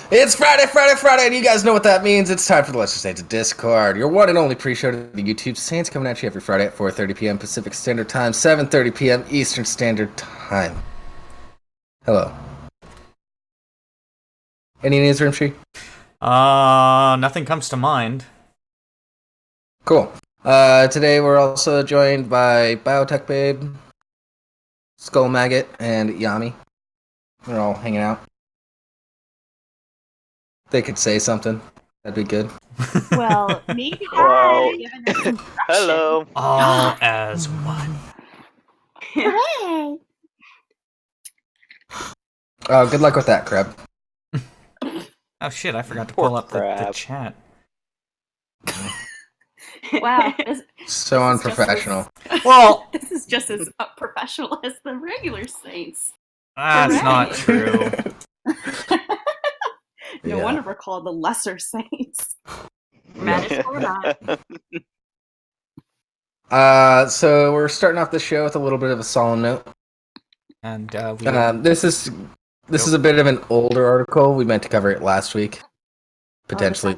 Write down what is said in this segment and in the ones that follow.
It's Friday, and you guys know what that means. It's time for the Let's Just Saints Discord, your one and only pre-show to the YouTube Saints, coming at you every Friday at 4:30 p.m. Pacific Standard Time, 7:30 p.m. Eastern Standard Time. Hello. Any news, Rimshee? Nothing comes to mind. Cool. Today we're also joined by Biotech Babe, Skull Maggot, and Yami. We're all hanging out. They could say something. That'd be good. Well, maybe Wow. Hello. All as one. Hooray! Oh, good luck with that, Crab. Oh shit, I forgot to Poor pull up the crap. chat. Wow, So unprofessional. Well, this is just as professional as the regular Saints. that's not Hooray. true. No Yeah. wonder we're called the Lesser Saints. So we're starting off the show with a little bit of a solemn note. And This is a bit of an older article. We meant to cover it last week, potentially.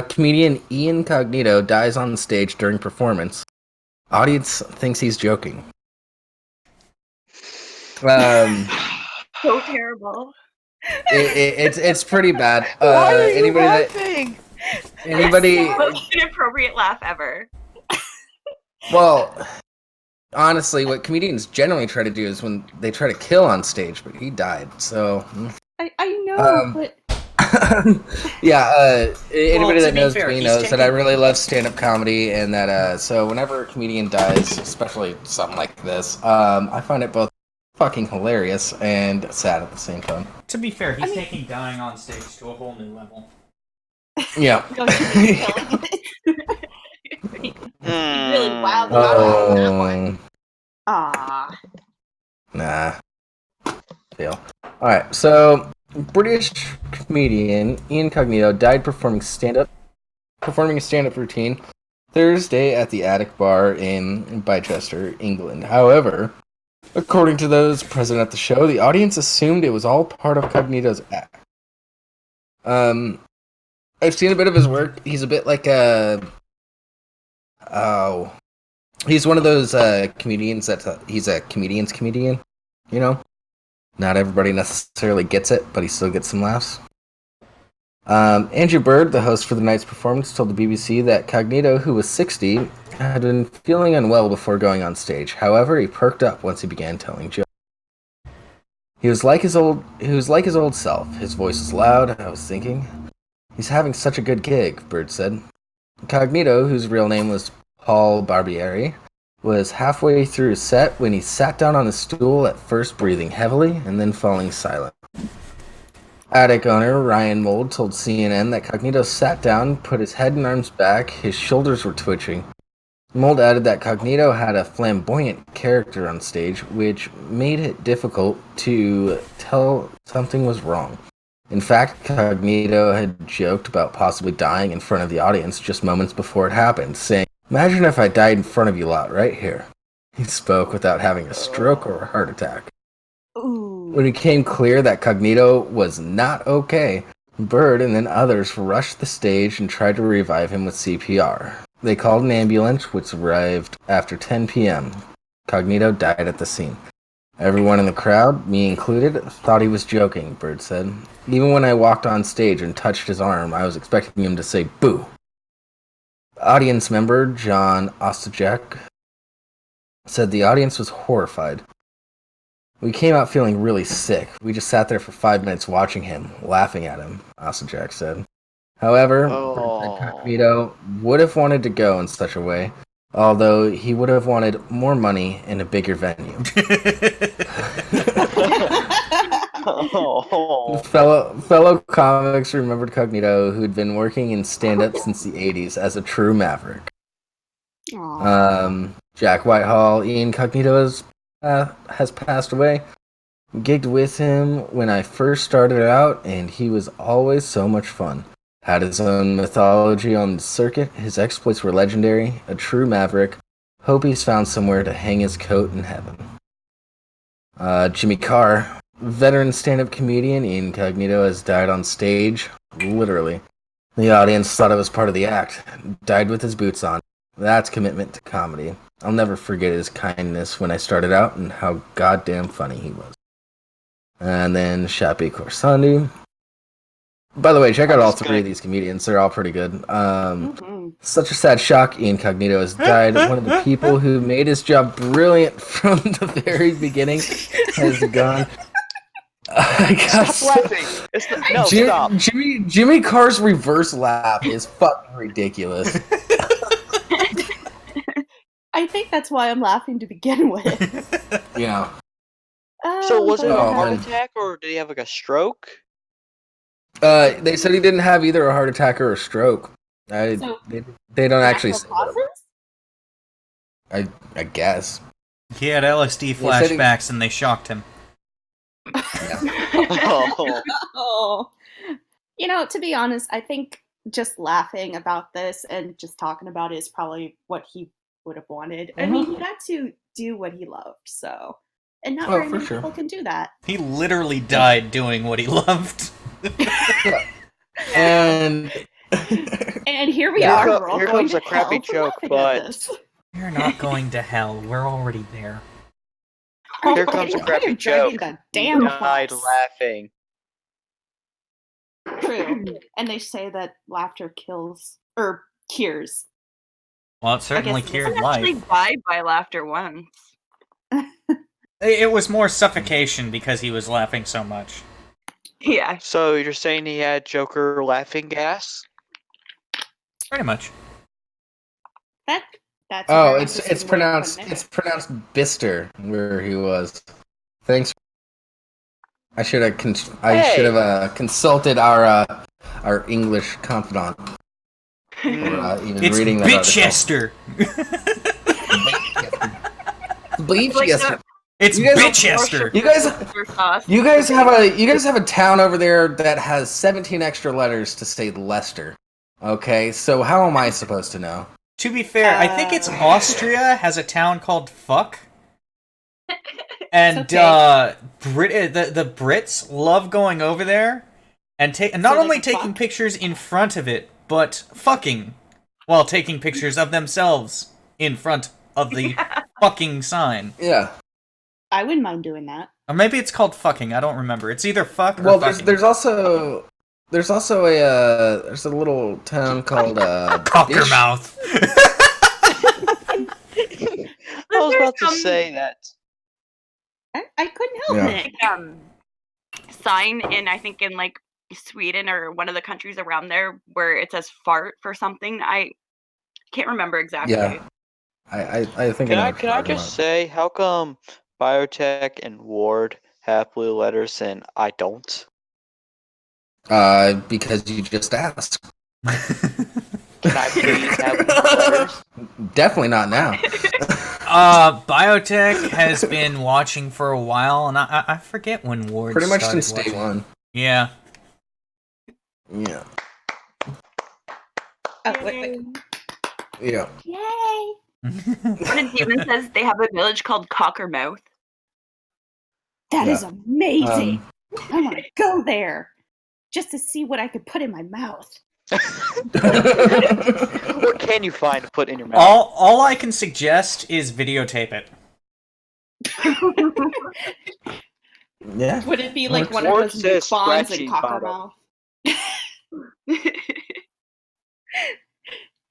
Comedian Incognito dies on stage during performance. Audience thinks he's joking. So terrible. It's pretty bad. Why are you Anybody laughing? Most inappropriate laugh ever. Well, honestly, what comedians generally try to do is when they try to kill on stage, but he died, so. I know, but Anybody that to be knows fair, me he's knows that I taking- really love stand-up comedy, and that so whenever a comedian dies, especially something like this, I find it both fucking hilarious and sad at the same time. to be fair, he's taking dying on stage to a whole new level. Yeah. don't you think killing it? He really wowed me out on that one. Aww. Nah. Fail. Alright, so British comedian Incognito died performing a stand-up routine Thursday at the Attic Bar in Bicester, England. However, according to those present at the show, the audience assumed it was all part of Cognito's act. I've seen a bit of his work. He's a bit like he's one of those comedians that he's a comedian's comedian, you know? Not everybody necessarily gets it, but he still gets some laughs. Andrew Bird, the host for the night's performance, told the BBC that Cognito, who was 60, had been feeling unwell before going on stage. However, he perked up once he began telling jokes. He was like his old self. His voice was loud. I was thinking, he's having such a good gig, Bird said. Cognito, whose real name was Paul Barbieri, was halfway through his set when he sat down on a stool, at first breathing heavily and then falling silent. Attic owner Ryan Mold told CNN that Cognito sat down, put his head and arms back, his shoulders were twitching. Mold added that Cognito had a flamboyant character on stage, which made it difficult to tell something was wrong. In fact, Cognito had joked about possibly dying in front of the audience just moments before it happened, saying, "Imagine if I died in front of you lot right here." He spoke without having a stroke or a heart attack. Ooh. When it became clear that Cognito was not okay, Bird and then others rushed the stage and tried to revive him with CPR. They called an ambulance, which arrived after 10 p.m. Cognito died at the scene. Everyone in the crowd, me included, thought he was joking, Bird said. Even when I walked on stage and touched his arm, I was expecting him to say boo. Audience member John Ostojek said the audience was horrified. "We came out feeling really sick. We just sat there for 5 minutes watching him, laughing at him," Ostojek said. However, Cognito would have wanted to go in such a way, although he would have wanted more money and a bigger venue. Fellow comics remembered Cognito, who'd been working in stand-up since the 80s, as a true maverick. Jack Whitehall, Incognito has passed away. Gigged with him when I first started out, and he was always so much fun. Had his own mythology on the circuit. His exploits were legendary. A true maverick. Hope he's found somewhere to hang his coat in heaven. Jimmy Carr, veteran stand-up comedian Incognito, has died on stage. Literally. The audience thought it was part of the act. Died with his boots on. That's commitment to comedy. I'll never forget his kindness when I started out and how goddamn funny he was. And then Shapi Khorsandi. By the way, check out all three of these comedians. They're all pretty good. Such a sad shock. Incognito has died. One of the people who made his job brilliant from the very beginning has gone. Stop laughing. Stop. Jimmy Carr's reverse laugh is fucking ridiculous. I think that's why I'm laughing to begin with. Yeah. So was it a heart attack or did he have like a stroke? They said he didn't have either a heart attack or a stroke. They don't actually say that. I guess. He had LSD flashbacks and they shocked him. Oh. You know, to be honest, I think just laughing about this and just talking about it is probably what he would have wanted. I mean, he got to do what he loved, so. And not very many people can do that. He literally died doing what he loved. And here we are. We're all here going comes to a crappy hell joke, but we're not going to hell. We're already there. Here comes a crappy joke. Damn died laughing. True. And they say that laughter kills or cures. Well, it certainly cured life. Actually died by laughter once. It was more suffocation because he was laughing so much. Yeah. So you're saying he had Joker laughing gas? Pretty much. That's it's pronounced Bister where he was. Thanks. I should have consulted our English confidant. It's reading that Bitchester. Bleachester. It's Bitchester. You guys have a town over there that has 17 extra letters to say Leicester. Okay, so how am I supposed to know? To be fair, I think it's Austria has a town called Fuck. And the Brits love going over there and not only taking pictures in front of it, but fucking while taking pictures of themselves in front of the fucking sign. Yeah. I wouldn't mind doing that. Or maybe it's called fucking, I don't remember. It's either fuck or fucking. There's also a little town called Cockermouth. I was about to say that. I couldn't help it. Sign in, I think, in like Sweden or one of the countries around there where it says fart for something. I can't remember exactly. Yeah. I think. Can I just say, how come Biotech and Ward have blue letters and I don't? Because you just asked. Can I please have blue letters? Definitely not now. Biotech has been watching for a while, and I forget when Ward pretty much started since day watching. one. Yeah. Yeah. Oh, wait. Yeah. Yay! One Demon says they have a village called Cockermouth. That is amazing. I want to go there just to see what I could put in my mouth. What can you find to put in your mouth? All I can suggest is videotape it. Yeah. Would it be like one of those mukbangs in Cockermouth?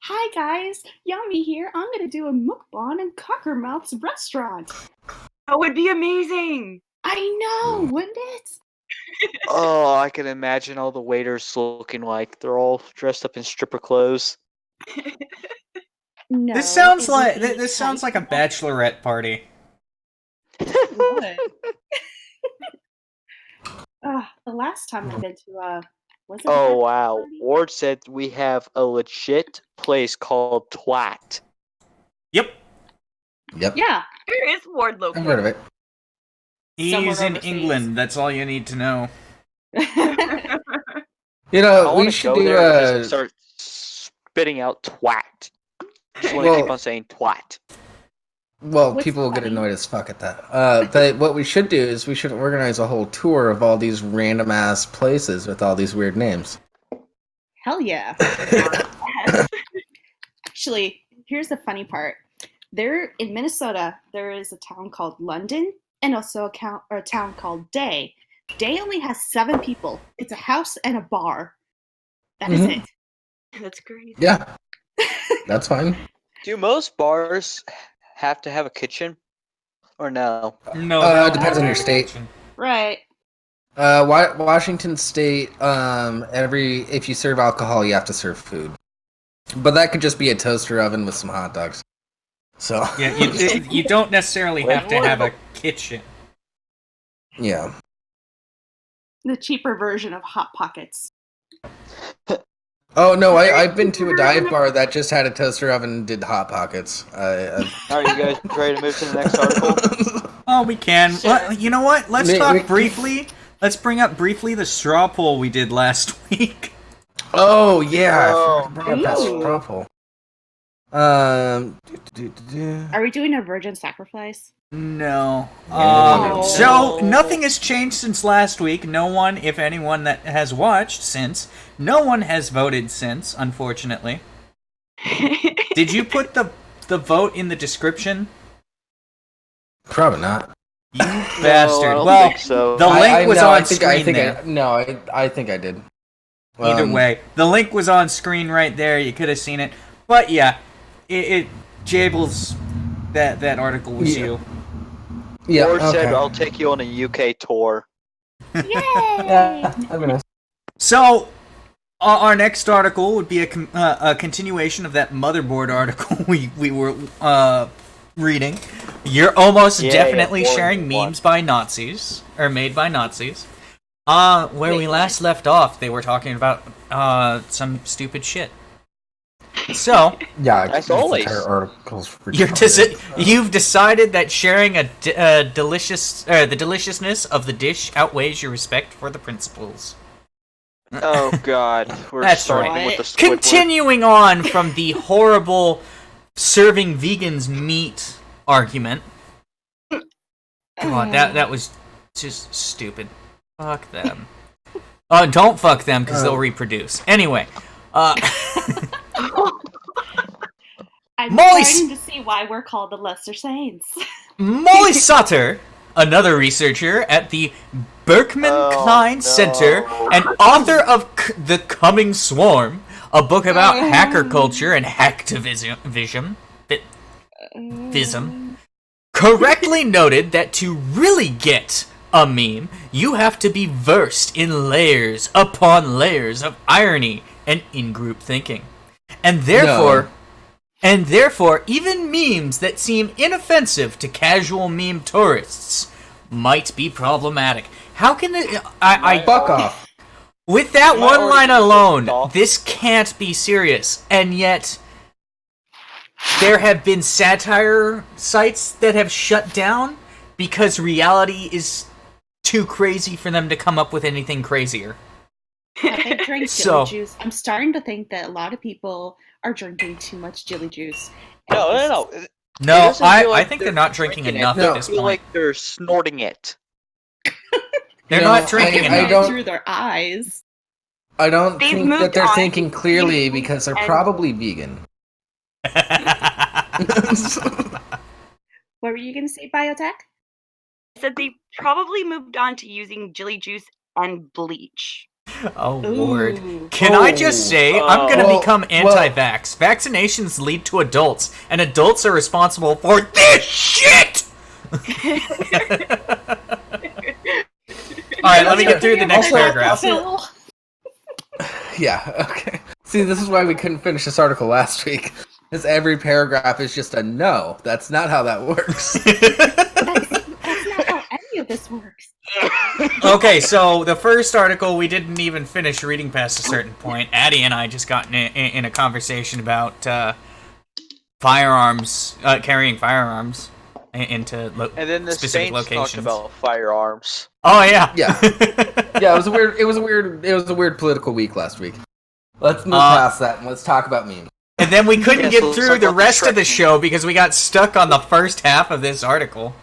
Hi guys, Yummy here. I'm gonna do a mukbang in Cockermouth's restaurant. That would be amazing. I know, wouldn't it? Oh, I can imagine all the waiters looking like they're all dressed up in stripper clothes. No. This sounds like a bachelorette party. What? The last time I've been to was it? Oh wow! Ward said we have a legit place called Twat. Yep. Yep. Yeah. Where is Ward I've located? heard of it. He's in England. That's all you need to know. You know, we should do start spitting out twat. Just want to keep on saying twat. Well, What's people will get funny- annoyed as fuck at that. But what we should do is we should organize a whole tour of all these random ass places with all these weird names. Hell yeah. Actually, here's the funny part. There in Minnesota, there is a town called London and also a town called Day. Day only has 7 people. It's a house and a bar. That is Mhm. it. That's crazy. Yeah, that's fine. Do most bars have to have a kitchen? Or no? No, It depends on your state. Right. Washington State, if you serve alcohol, you have to serve food. But that could just be a toaster oven with some hot dogs. So Yeah, you don't necessarily have to have a kitchen. yeah. The cheaper version of Hot Pockets. Oh no, I've been to a dive bar that just had a toaster oven and did hot pockets. Are you guys ready to move to the next article? Oh, we can. Sure. Well, you know what? Let's Nick- talk Nick- briefly. Let's bring up briefly the straw poll we did last week. Oh yeah, Oh. I forgot to bring up that Ooh. straw poll. Are we doing a virgin sacrifice? No. No. So, nothing has changed since last week. No one, if anyone that has watched since, no one has voted since, unfortunately. Did you put the vote in the description? Probably not. You No, I bastard. don't Well, think so. the link was on I screen think there. I think I did. Either way, the link was on screen right there. You could have seen it. But yeah, Jables, that article was Yeah. you. Yeah. Lord Okay. said, I'll take you on a UK tour. Yay! That'd be nice. So, our next article would be a continuation of that motherboard article we were reading. You're almost Yay, definitely a boring sharing one. memes by Nazis, or made by Nazis. Where we last left off, they were talking about some stupid shit. So, Yeah. As this always. entire article's you've decided that sharing the deliciousness of the dish outweighs your respect for the principles. Oh god, we're That's starting right. with the Squidward. Continuing on from the horrible serving vegans meat argument. God, that was just stupid. Fuck them. Don't fuck them because they'll reproduce. Anyway, I'm Molly starting to see why we're called the Lesser Saints. Molly Sutter, another researcher at the Berkman Klein no. Center and author of The Coming Swarm, a book about hacker culture and hacktivism, correctly noted that to really get a meme, you have to be versed in layers upon layers of irony and in-group thinking. And therefore, even memes that seem inoffensive to casual meme tourists might be problematic. How can it... Fuck off. With that My one line origin alone, off. this can't be serious. And yet, there have been satire sites that have shut down because reality is too crazy for them to come up with anything crazier. They drink So- jelly juice. I'm starting to think that a lot of people are drinking too much jelly juice. No. No, It doesn't feel I like think they're not drinking it. enough No. at this I feel point. like they're snorting it. They're No, not drinking I enough. don't- Through their eyes. I don't They've think that moved they're on thinking to clearly eating because they're and- probably vegan. What were you going to say, Biotech? Said they probably moved on to using jelly juice and bleach. Oh, Lord. Ooh. Can I just say, I'm gonna Well, become anti-vax. Vaccinations lead to adults, and adults are responsible for this shit! Alright, let me get through the next Also- paragraph. Phil. Yeah, okay. See, this is why we couldn't finish this article last week. Because every paragraph is just a no. That's not how that works. That's not how any of this works. Okay, so the first article, we didn't even finish reading past a certain point. Addie and I just got in a conversation about firearms, carrying firearms into And then the specific Saints locations. talked about firearms. Oh yeah, Yeah. Yeah, it was a weird political week last week. Let's move past that and let's talk about memes. And then we couldn't Yeah, get so it's through like the what rest of the distraction. show because we got stuck on the first half of this article.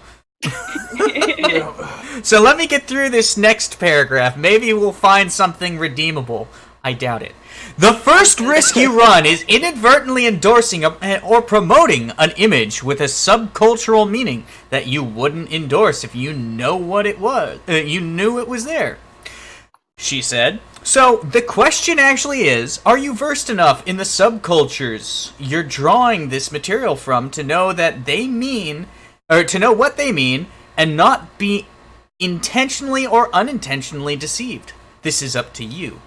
So let me get through this next paragraph. Maybe we'll find something redeemable. I doubt it. The first risk you run is inadvertently endorsing or promoting an image with a subcultural meaning that you wouldn't endorse if you know what it was. You knew it was there. She said. So the question actually is, are you versed enough in the subcultures you're drawing this material from to know that they mean, or to know what they mean, and not be intentionally or unintentionally deceived? This is up to you.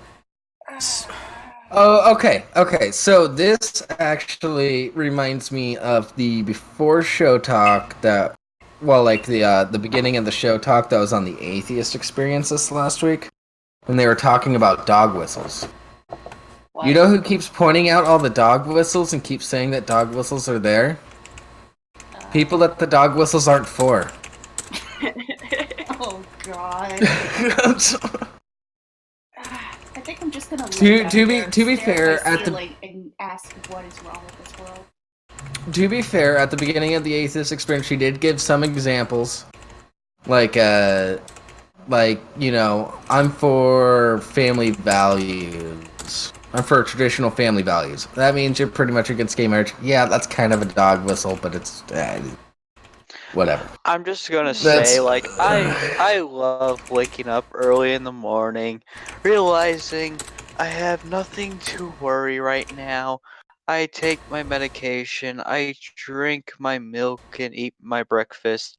Oh, okay. So this actually reminds me of the before show talk that, the beginning of the show talk that was on the atheist experience this last week, when they were talking about dog whistles. What? You know who keeps pointing out all the dog whistles and keeps saying that dog whistles are there? People that the dog whistles aren't for. Oh God. I think I'm just gonna To be fair, at and ask what is wrong with this world. To be fair, at the beginning of the atheist experience, she did give some examples, like I'm for family values. I'm for traditional family values. That means you're pretty much against gay marriage. Yeah, that's kind of a dog whistle, but it's whatever. I'm just gonna say, I love waking up early in the morning, realizing I have nothing to worry right now. I take my medication, I drink my milk and eat my breakfast.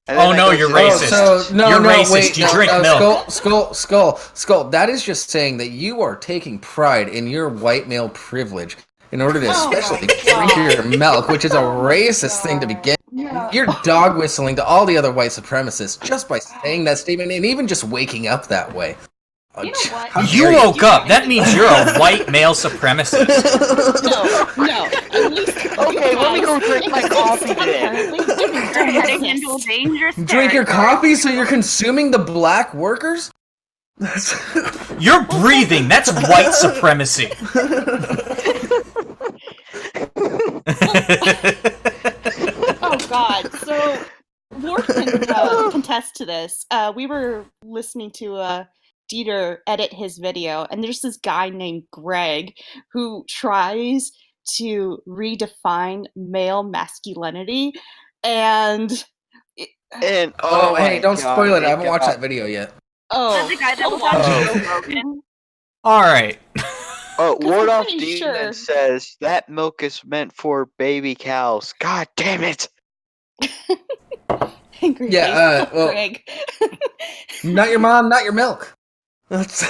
And then Oh I no, go you're to racist. You're racist. Wait, you drink milk. Skull. That is just saying that you are taking pride in your white male privilege in order to especially drink your milk, which is a racist thing to begin. No. You're dog whistling to all the other white supremacists just by saying that statement and even just waking up that way. You know what? How You dare woke up. That means you're a white male supremacist. No. At least Okay, let me go drink my coffee then. You're heading into a dangerous Drink your territory. coffee so you're consuming the black workers? You're breathing. That's white supremacy. Oh God! So Ward can contest to this. We were listening to Dieter edit his video, and there's this guy named Greg who tries to redefine male masculinity, and And hey, don't spoil it. I haven't God. watched that video yet. That's the guy that was on Joe Rogan. All right. Oh, Ward I'm off pretty Demon sure- says that milk is meant for baby cows. God damn it! angry Yeah, face well- Greg. Not your mom, not your milk. That's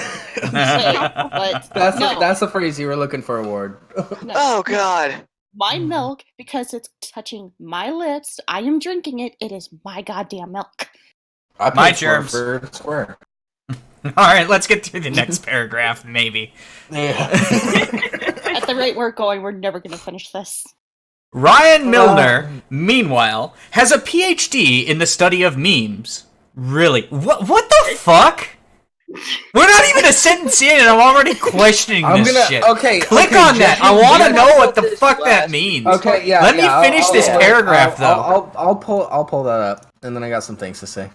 But no. that's the phrase you were looking for, Ward. No. Oh God! My milk, because it's touching my lips, I am drinking it. It is my goddamn milk. I My paid germs. for square. All right, let's get through the next paragraph, maybe. Yeah. At the rate we're going, we're never going to finish this. Ryan Milner, meanwhile, has a PhD in the study of memes. Really? What the fuck? We're not even a sentence in, and I'm already questioning this shit. Okay. Click okay, on that. Jeffy, I want to you know what the this fuck that last- means. Okay, yeah. Let me yeah, finish this paragraph, though. I'll pull that up, and then I got some things to say.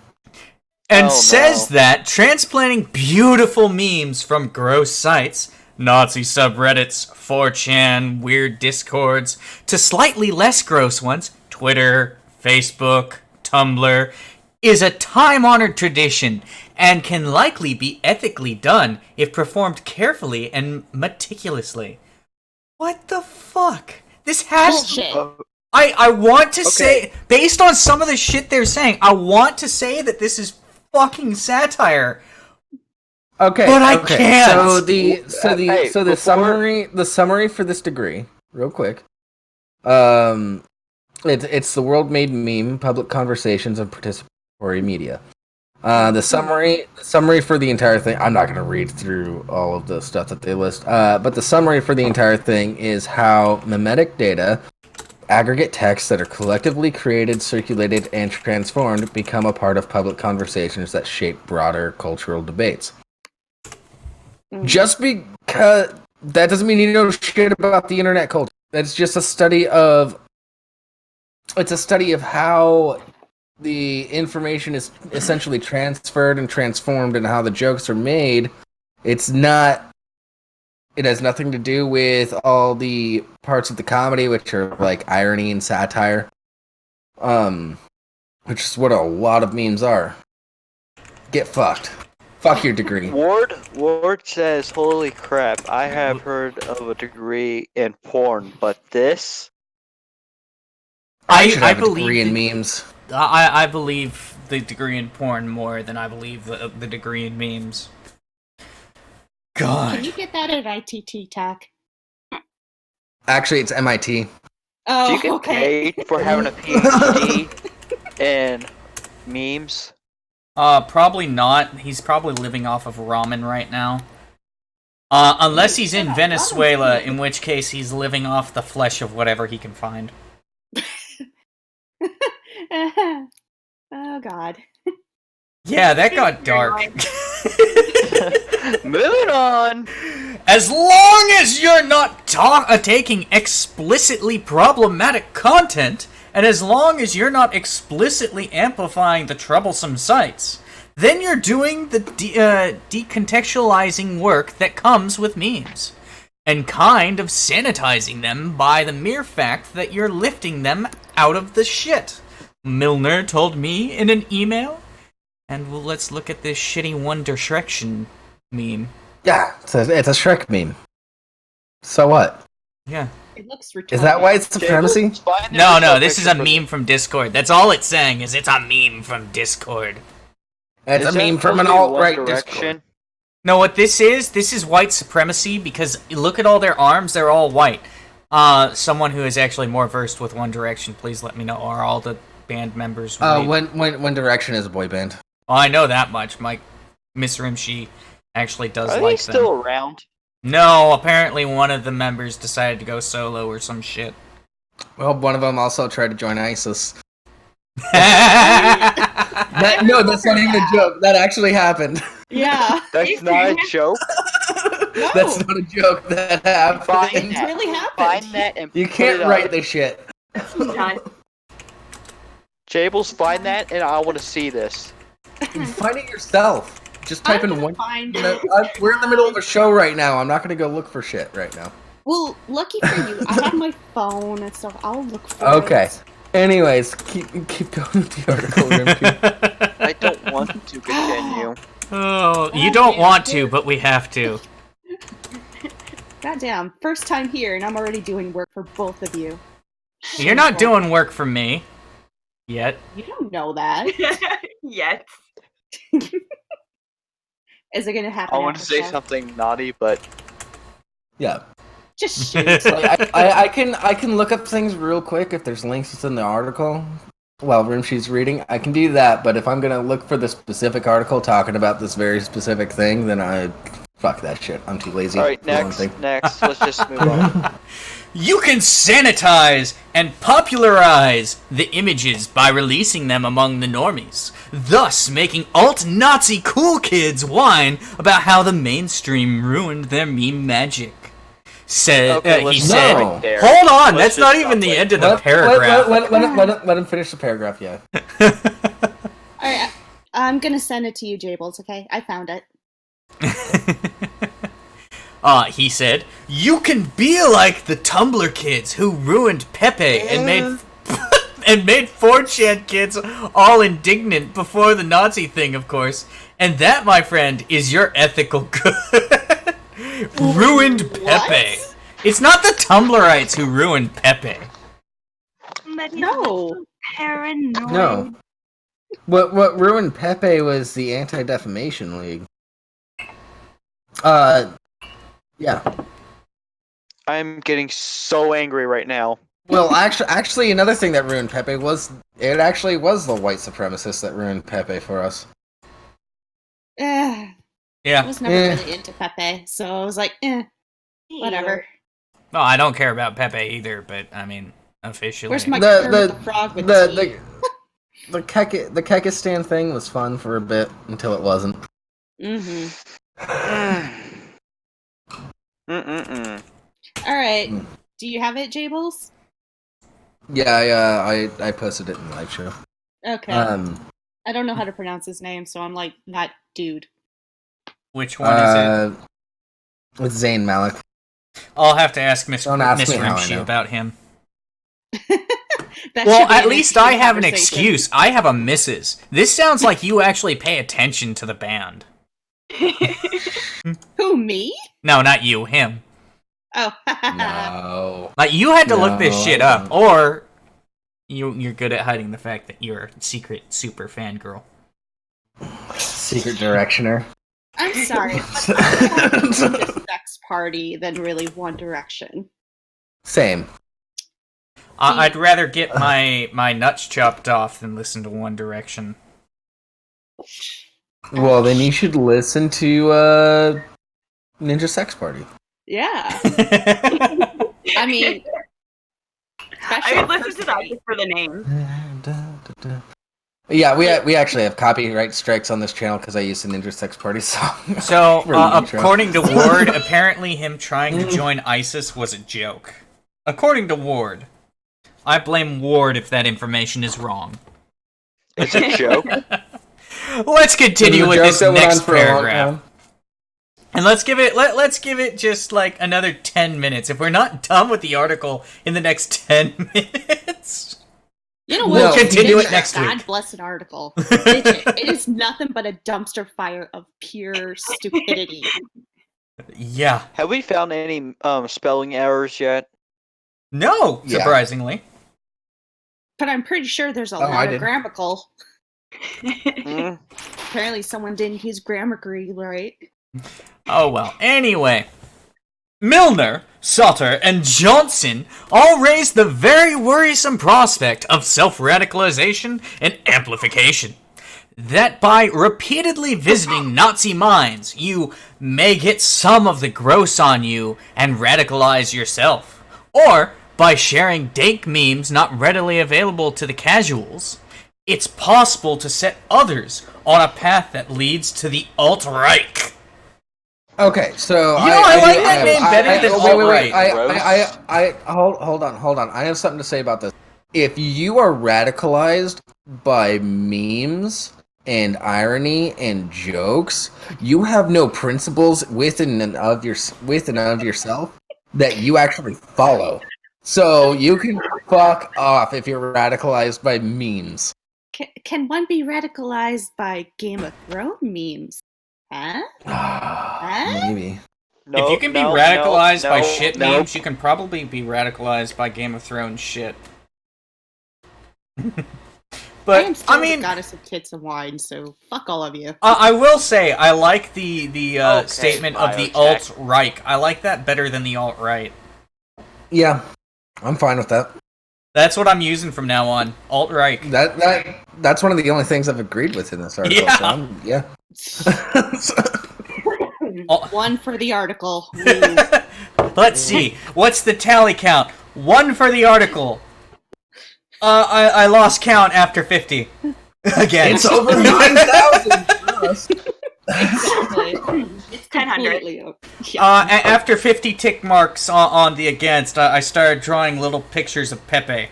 And Oh, says no. that transplanting beautiful memes from gross sites, Nazi subreddits, 4chan, weird discords, to slightly less gross ones, Twitter, Facebook, Tumblr, is a time-honored tradition and can likely be ethically done if performed carefully and meticulously. What the fuck? This has... Bullshit. I want to Okay. say, based on some of the shit they're saying, I want to say that this is fucking satire. Okay, But I okay. can't. So the summary for this degree, real quick. It's the world made meme, public conversations, and participatory media. The summary for the entire thing. I'm not going to read through all of the stuff that they list. But the summary for the entire thing is how memetic data, aggregate texts that are collectively created, circulated, and transformed, become a part of public conversations that shape broader cultural debates. Just because That doesn't mean you know shit about the internet culture. That's just a study of. It's a study of how the information is essentially transferred and transformed, and how the jokes are made. It's not. It has nothing to do with all the parts of the comedy, which are like irony and satire. Which is what a lot of memes are. Get fucked. Fuck your degree. Ward says, "Holy crap! I have heard of a degree in porn, but this." I should have a believe degree in memes. I believe the degree in porn more than I believe the degree in memes. God. Can you get that at ITT Tech? Actually, it's MIT. Oh, Do you get okay. paid for having a PhD in memes? Probably not. He's probably living off of ramen right now. Unless he's in Venezuela, in which case he's living off the flesh of whatever he can find. Oh, God. Yeah, that got dark. Moving on. As long as you're not taking explicitly problematic content, and as long as you're not explicitly amplifying the troublesome sites, then you're doing the decontextualizing work that comes with memes, and kind of sanitizing them by the mere fact that you're lifting them out of the shit. Milner told me in an email, and well, let's look at this shitty One Direction meme. Yeah, it's a Shrek meme. So what? Yeah. It looks retarded. Is that white supremacy? No, this is a meme from Discord. That's all it's saying, is it's a meme from Discord. It's a meme from an alt-right Discord. No, what this is white supremacy, because look at all their arms, they're all white. Someone who is actually more versed with One Direction, please let me know. Are all the band members white? One Direction is a boy band. Oh, I know that much. Miss Rimshee actually does like them. Are they still around? No, apparently one of the members decided to go solo or some shit. Well, one of them also tried to join ISIS. No, That's not even a joke. That actually happened. Yeah. That's not a joke. No. That's not a joke. That happened. It really happened. Find that and You put can't it write up. this shit. Done. Jables, find that, and I want to see this. Find it yourself. Just type in one. Find We're in the middle of a show right now. I'm not going to go look for shit right now. Well, lucky for you, I have my phone and stuff. I'll look for Okay. it. Anyways, keep going with the article, Rimshee. I don't want to continue. Oh, you don't want to, but we have to. Goddamn, first time here and I'm already doing work for both of you. You're not doing work for me. Yet. You don't know that. Yet. Is it gonna happen? I want to say something naughty, but Yeah. Just shoot. I can look up things real quick if there's links within the article while Rimshee's reading. I can do that, but if I'm gonna look for the specific article talking about this very specific thing, then fuck that shit. I'm too lazy. alright, next, let's just move on. You can sanitize and popularize the images by releasing them among the normies, thus making alt-Nazi cool kids whine about how the mainstream ruined their meme magic. He said, hold on, that's not even the end of the paragraph. Let him finish the paragraph, yeah. Alright, I'm gonna send it to you, Jables, okay? I found it. He said, you can be like the Tumblr kids who ruined Pepe and made 4chan kids all indignant before the Nazi thing, of course. And that, my friend, is your ethical good. Ruined Pepe. It's not the Tumblrites who ruined Pepe. No. Paranoid. No. What ruined Pepe was the Anti-Defamation League. Yeah. I'm getting so angry right now. Well, actually, another thing that ruined Pepe was the white supremacists that ruined Pepe for us. I Yeah. was never really into Pepe, so I was like, whatever. No, I don't care about Pepe either, but I mean, officially. Where's my Kermit the Frog with tea? The Kekistan thing was fun for a bit until it wasn't. Mm-hmm. Mm-mm-mm. All right. Do you have it, Jables? Yeah, I posted it in the live show. Okay. I don't know how to pronounce his name, so I'm like, not dude. Which one is it? With Zayn Malik. I'll have to ask Miss Rimshee about him. Well, at least I have an excuse. I have a missus. This sounds like you actually pay attention to the band. Who, me? No, not you, him. Oh. No. Like, you had to look this shit up, or you're good at hiding the fact that you're a secret super fangirl. Secret directioner. I'm sorry. But sex party than really One Direction. Same. I'd rather get my nuts chopped off than listen to One Direction. Well, then you should listen to Ninja Sex Party. Yeah. I mean, I would listen to that just for the name. Yeah, we actually have copyright strikes on this channel because I used the Ninja Sex Party song. So, according to Ward, apparently him trying to join ISIS was a joke. According to Ward. I blame Ward if that information is wrong. It's a joke. Let's continue with this next paragraph. And let's give it just like another 10 minutes. If we're not done with the article in the next 10 minutes, you know what? We'll continue it next week. God bless an article. It is nothing but a dumpster fire of pure stupidity. Yeah. Have we found any spelling errors yet? No, surprisingly. But I'm pretty sure there's a lot of grammatical. Apparently someone didn't use Grammarly right. Oh well. Anyway, Milner, Sutter, and Johnson all raised the very worrisome prospect of self-radicalization and amplification. That by repeatedly visiting Nazi mines, you may get some of the gross on you and radicalize yourself. Or by sharing dank memes not readily available to the casuals, it's possible to set others on a path that leads to the alt-right. Okay, so I like that name better than alt-right. Hold on. I have something to say about this. If you are radicalized by memes and irony and jokes, you have no principles within and of yourself that you actually follow. So you can fuck off if you're radicalized by memes. Can one be radicalized by Game of Thrones memes? Huh? Maybe. No, if you can be radicalized by shit memes, you can probably be radicalized by Game of Thrones shit. But I am still the goddess of tits and wine, so fuck all of you. I will say I like the statement of the alt-right. I like that better than the alt-right. Yeah, I'm fine with that. That's what I'm using from now on. Alt-right. That's one of the only things I've agreed with in this article. Yeah. So One for the article. Let's see. What's the tally count? 1 for the article. I lost count after 50. Again. It's over 9,000 for us. Exactly. It's 1,000. After 50 tick marks on the against, I started drawing little pictures of Pepe.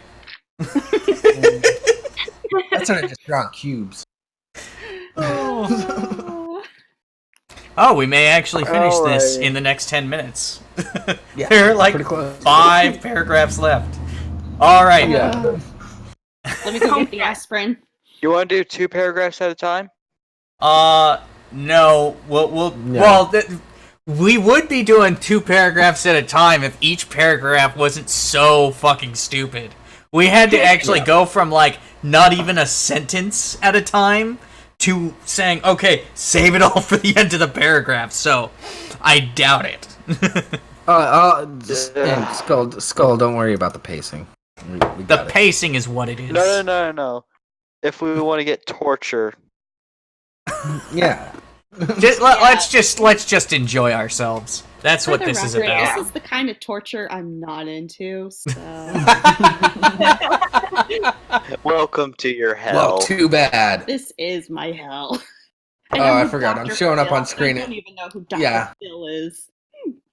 That's not just drawing cubes. Oh, we may actually finish this in the next 10 minutes. Yeah, there are like 5 paragraphs left. Alright. Yeah. Let me go get the aspirin. You want to do 2 paragraphs at a time? No. We would be doing 2 paragraphs at a time if each paragraph wasn't so fucking stupid. We had to actually go from, like, not even a sentence at a time to saying, okay, save it all for the end of the paragraph, so I doubt it. Skull, don't worry about the pacing. We the pacing is what it is. No. If we want to get torture. Yeah. Let's just enjoy ourselves. That's what this is about. This is the kind of torture I'm not into, so... Welcome to your hell. Well, too bad. This is my hell. I forgot. I'm showing up on screen. I don't even know who Dr. Phil is.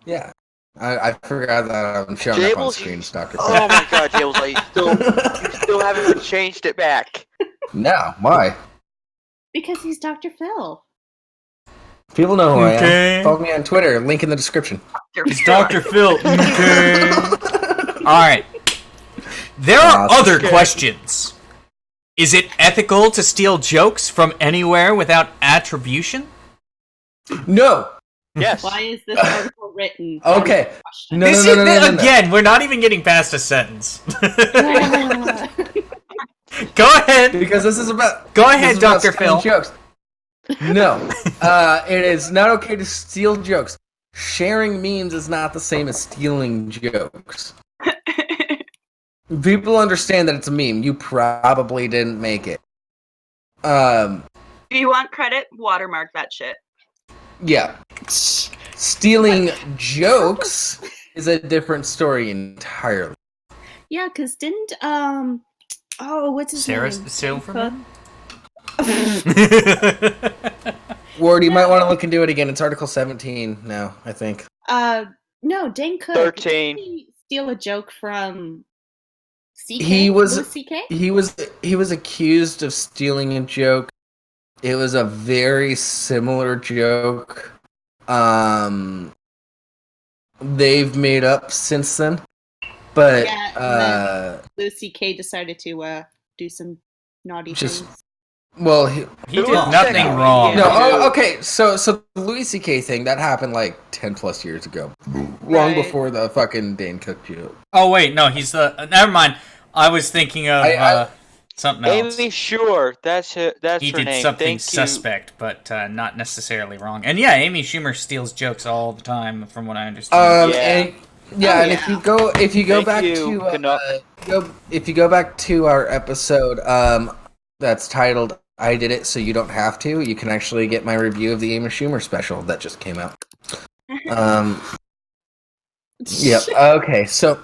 Yeah. I forgot that I'm showing up on screen, Doctor. Oh my God, Jables, you still haven't changed it back. No, why? Because he's Dr. Phil. People know who I Okay. am. Follow me on Twitter. Link in the description. It's Dr. Phil. Okay. Alright. There are other questions. Is it ethical to steal jokes from anywhere without attribution? No. Yes. Why is this article written? Okay. No. Again, we're not even getting past a sentence. Go ahead. Because this is about. Go ahead, Dr. Phil. Jokes. No. It is not okay to steal jokes. Sharing memes is not the same as stealing jokes. People understand that it's a meme. You probably didn't make it. If you want credit, watermark that shit. Yeah. Stealing jokes is a different story entirely. Yeah, because didn't what's his Sarah name? Silverman? Ward, you might want to look into it again. It's Article 17 now, I think. No, Dane Cook. 13. Didn't he steal a joke from CK? He was CK? he was accused of stealing a joke. It was a very similar joke. They've made up since then. But Louis CK decided to do some naughty things. Well, he did nothing wrong. No, okay. So the Louis C.K. thing that happened like 10 plus years ago, long before the fucking Dane Cook joke. Oh wait, no, he's the. Never mind. I was thinking of something else. Amy Schumer, that's he her did name. Something suspect, but not necessarily wrong. And yeah, Amy Schumer steals jokes all the time, from what I understand. And if you go back to our episode, that's titled "I Did It So You Don't Have to," you can actually get my review of the Amy Schumer special that just came out. Yep. Okay. So.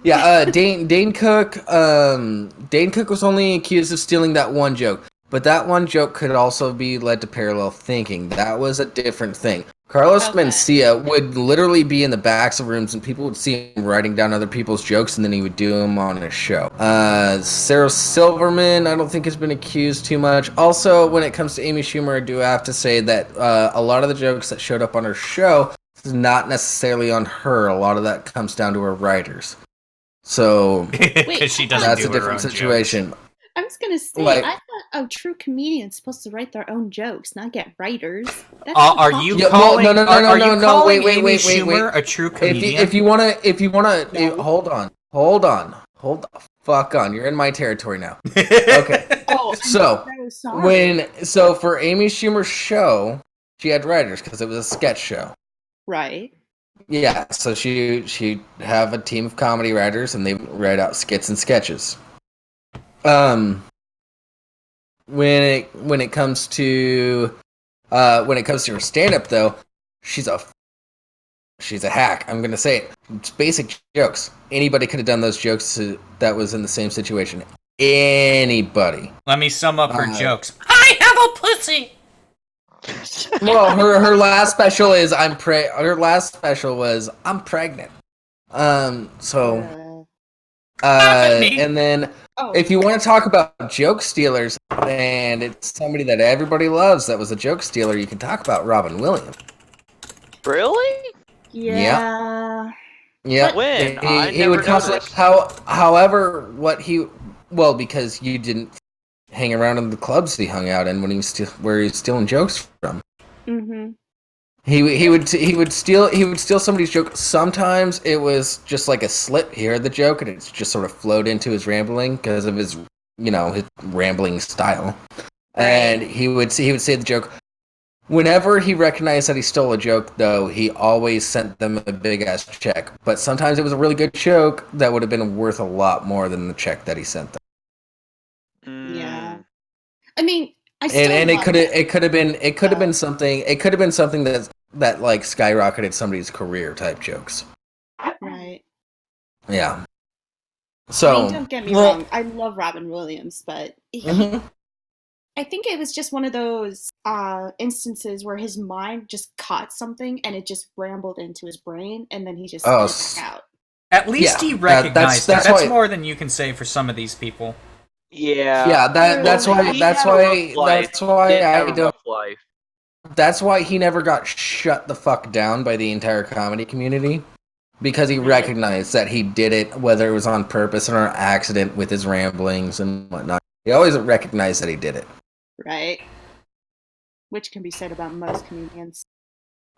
Yeah, Dane Cook was only accused of stealing that one joke, but that one joke could also be led to parallel thinking. That was a different thing. Carlos Mencia would literally be in the backs of rooms and people would see him writing down other people's jokes and then he would do them on his show. Sarah Silverman, I don't think has been accused too much. Also, when it comes to Amy Schumer, I do have to say that a lot of the jokes that showed up on her show is not necessarily on her. A lot of that comes down to her writers. So because she doesn't that's do a different situation. Jokes. I was gonna say, I thought a true comedian is supposed to write their own jokes, not get writers. Are you calling? No, wait, Amy Schumer a true comedian? If you wanna, hold on, hold the fuck on. You're in my territory now. Okay. So for Amy Schumer's show, she had writers because it was a sketch show. Right. Yeah, so she'd have a team of comedy writers, and they write out skits and sketches. When it comes to her stand-up, though, she's a hack. I'm gonna say it. It's basic jokes. Anybody could have done those jokes that was in the same situation. Anybody. Let me sum up her jokes. I have a pussy. Well, her last special is her last special was I'm pregnant. And then if you want to talk about joke stealers, and it's somebody that everybody loves that was a joke stealer, you can talk about Robin Williams. Really? Yeah. Yeah. When? He would constantly. Because you didn't hang around in the clubs he hung out in when he was where he was stealing jokes from. Mm-hmm. He would steal somebody's joke. Sometimes it was just like a slip. He heard the joke and it just sort of flowed into his rambling because of his his rambling style. And he would say the joke. Whenever he recognized that he stole a joke, though, he always sent them a big ass check. But sometimes it was a really good joke that would have been worth a lot more than the check that he sent them. Yeah, I mean, it could have been something that like skyrocketed somebody's career type jokes. Right. Yeah. So don't get me wrong, I love Robin Williams, but I think it was just one of those instances where his mind just caught something and it just rambled into his brain, and then he just spit it out. At least he recognized it. That's more than you can say for some of these people. Yeah. Yeah, that's why I don't. That's why he never got shut the fuck down by the entire comedy community, because he recognized that he did it, whether it was on purpose or an accident with his ramblings and whatnot. He always recognized that he did it. Right. Which can be said about most comedians.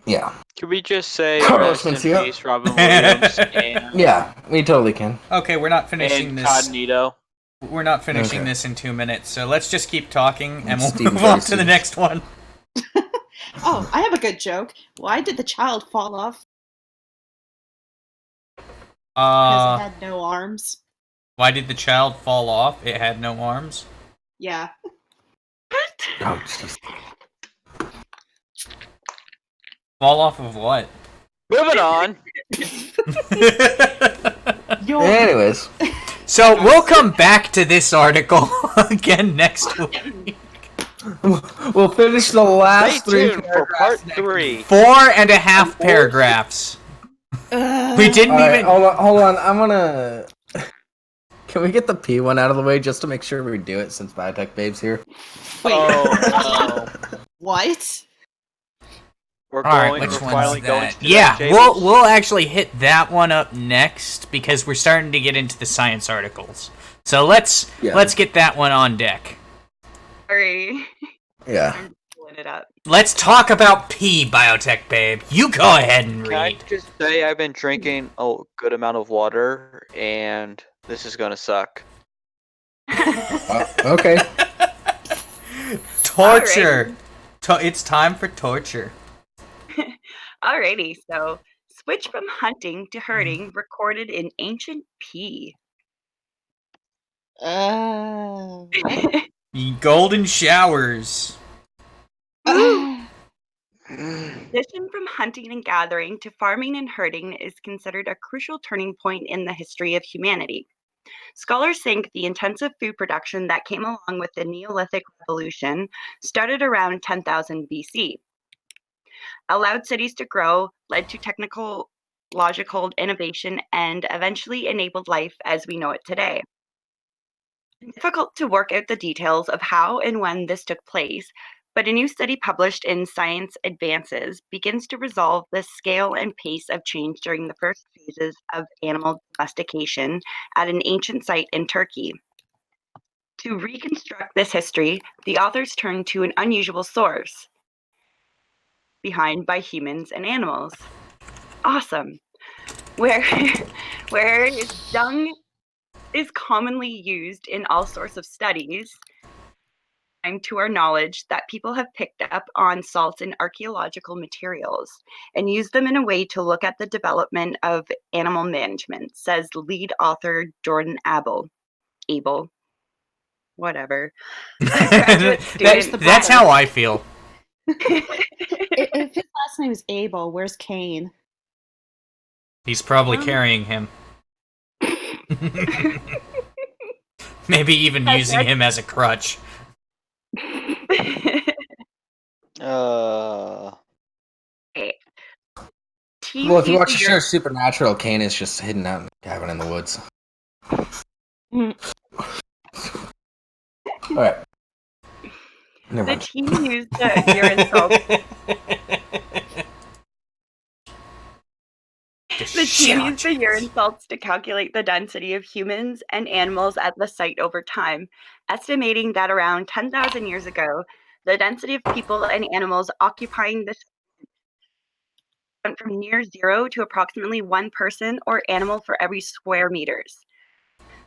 Yeah. Can we just say rest in peace, Robin Williams? And, yeah, we totally can. Okay, we're not finishing this. Incognito. We're not finishing this in 2 minutes, so let's just keep talking, and we'll move on to the next one. Oh, I have a good joke. Why did the child fall off? Because it had no arms. Why did the child fall off? It had no arms? Yeah. Oh, jeez. Fall off of what? Moving on. Anyways. So we'll come back to this article again next week. We'll finish the last Stay tuned for part 3. 4.5 paragraphs. We didn't even. Hold on. I'm gonna. Can we get the P one out of the way just to make sure we do it since Biotech Babe's here? Wait. Oh. What? We're finally going to we'll actually hit that one up next because we're starting to get into the science articles. So let's get that one on deck. Sorry. Yeah. I'm pulling it up. Let's talk about pee, Biotech Babe. You go ahead and read. Can I just say I've been drinking a good amount of water, and this is gonna suck. Okay. Torture. It's time for torture. Alrighty, so switch from hunting to herding recorded in ancient P. Golden showers. Transition from hunting and gathering to farming and herding is considered a crucial turning point in the history of humanity. Scholars think the intensive food production that came along with the Neolithic Revolution started around 10,000 BC. Allowed cities to grow, led to technological innovation, and eventually enabled life as we know it today. It's difficult to work out the details of how and when this took place, but a new study published in Science Advances begins to resolve the scale and pace of change during the first phases of animal domestication at an ancient site in Turkey. To reconstruct this history, the authors turn to an unusual source behind by humans and animals. Awesome. Where dung is commonly used in all sorts of studies, and to our knowledge that people have picked up on salts in archaeological materials and used them in a way to look at the development of animal management, says lead author Jordan Abel. Whatever. That's how I feel. If his last name is Abel, where's Cain? He's probably carrying him. Maybe even using him as a crutch. Well, if you watch the show Supernatural, Cain is just hidden out in a cabin in the woods. Alright. The team used the urine salts. The team used the urine salts to calculate the density of humans and animals at the site over time, estimating that around 10,000 years ago, the density of people and animals occupying the went from near zero to approximately 1 person or animal for every square meters.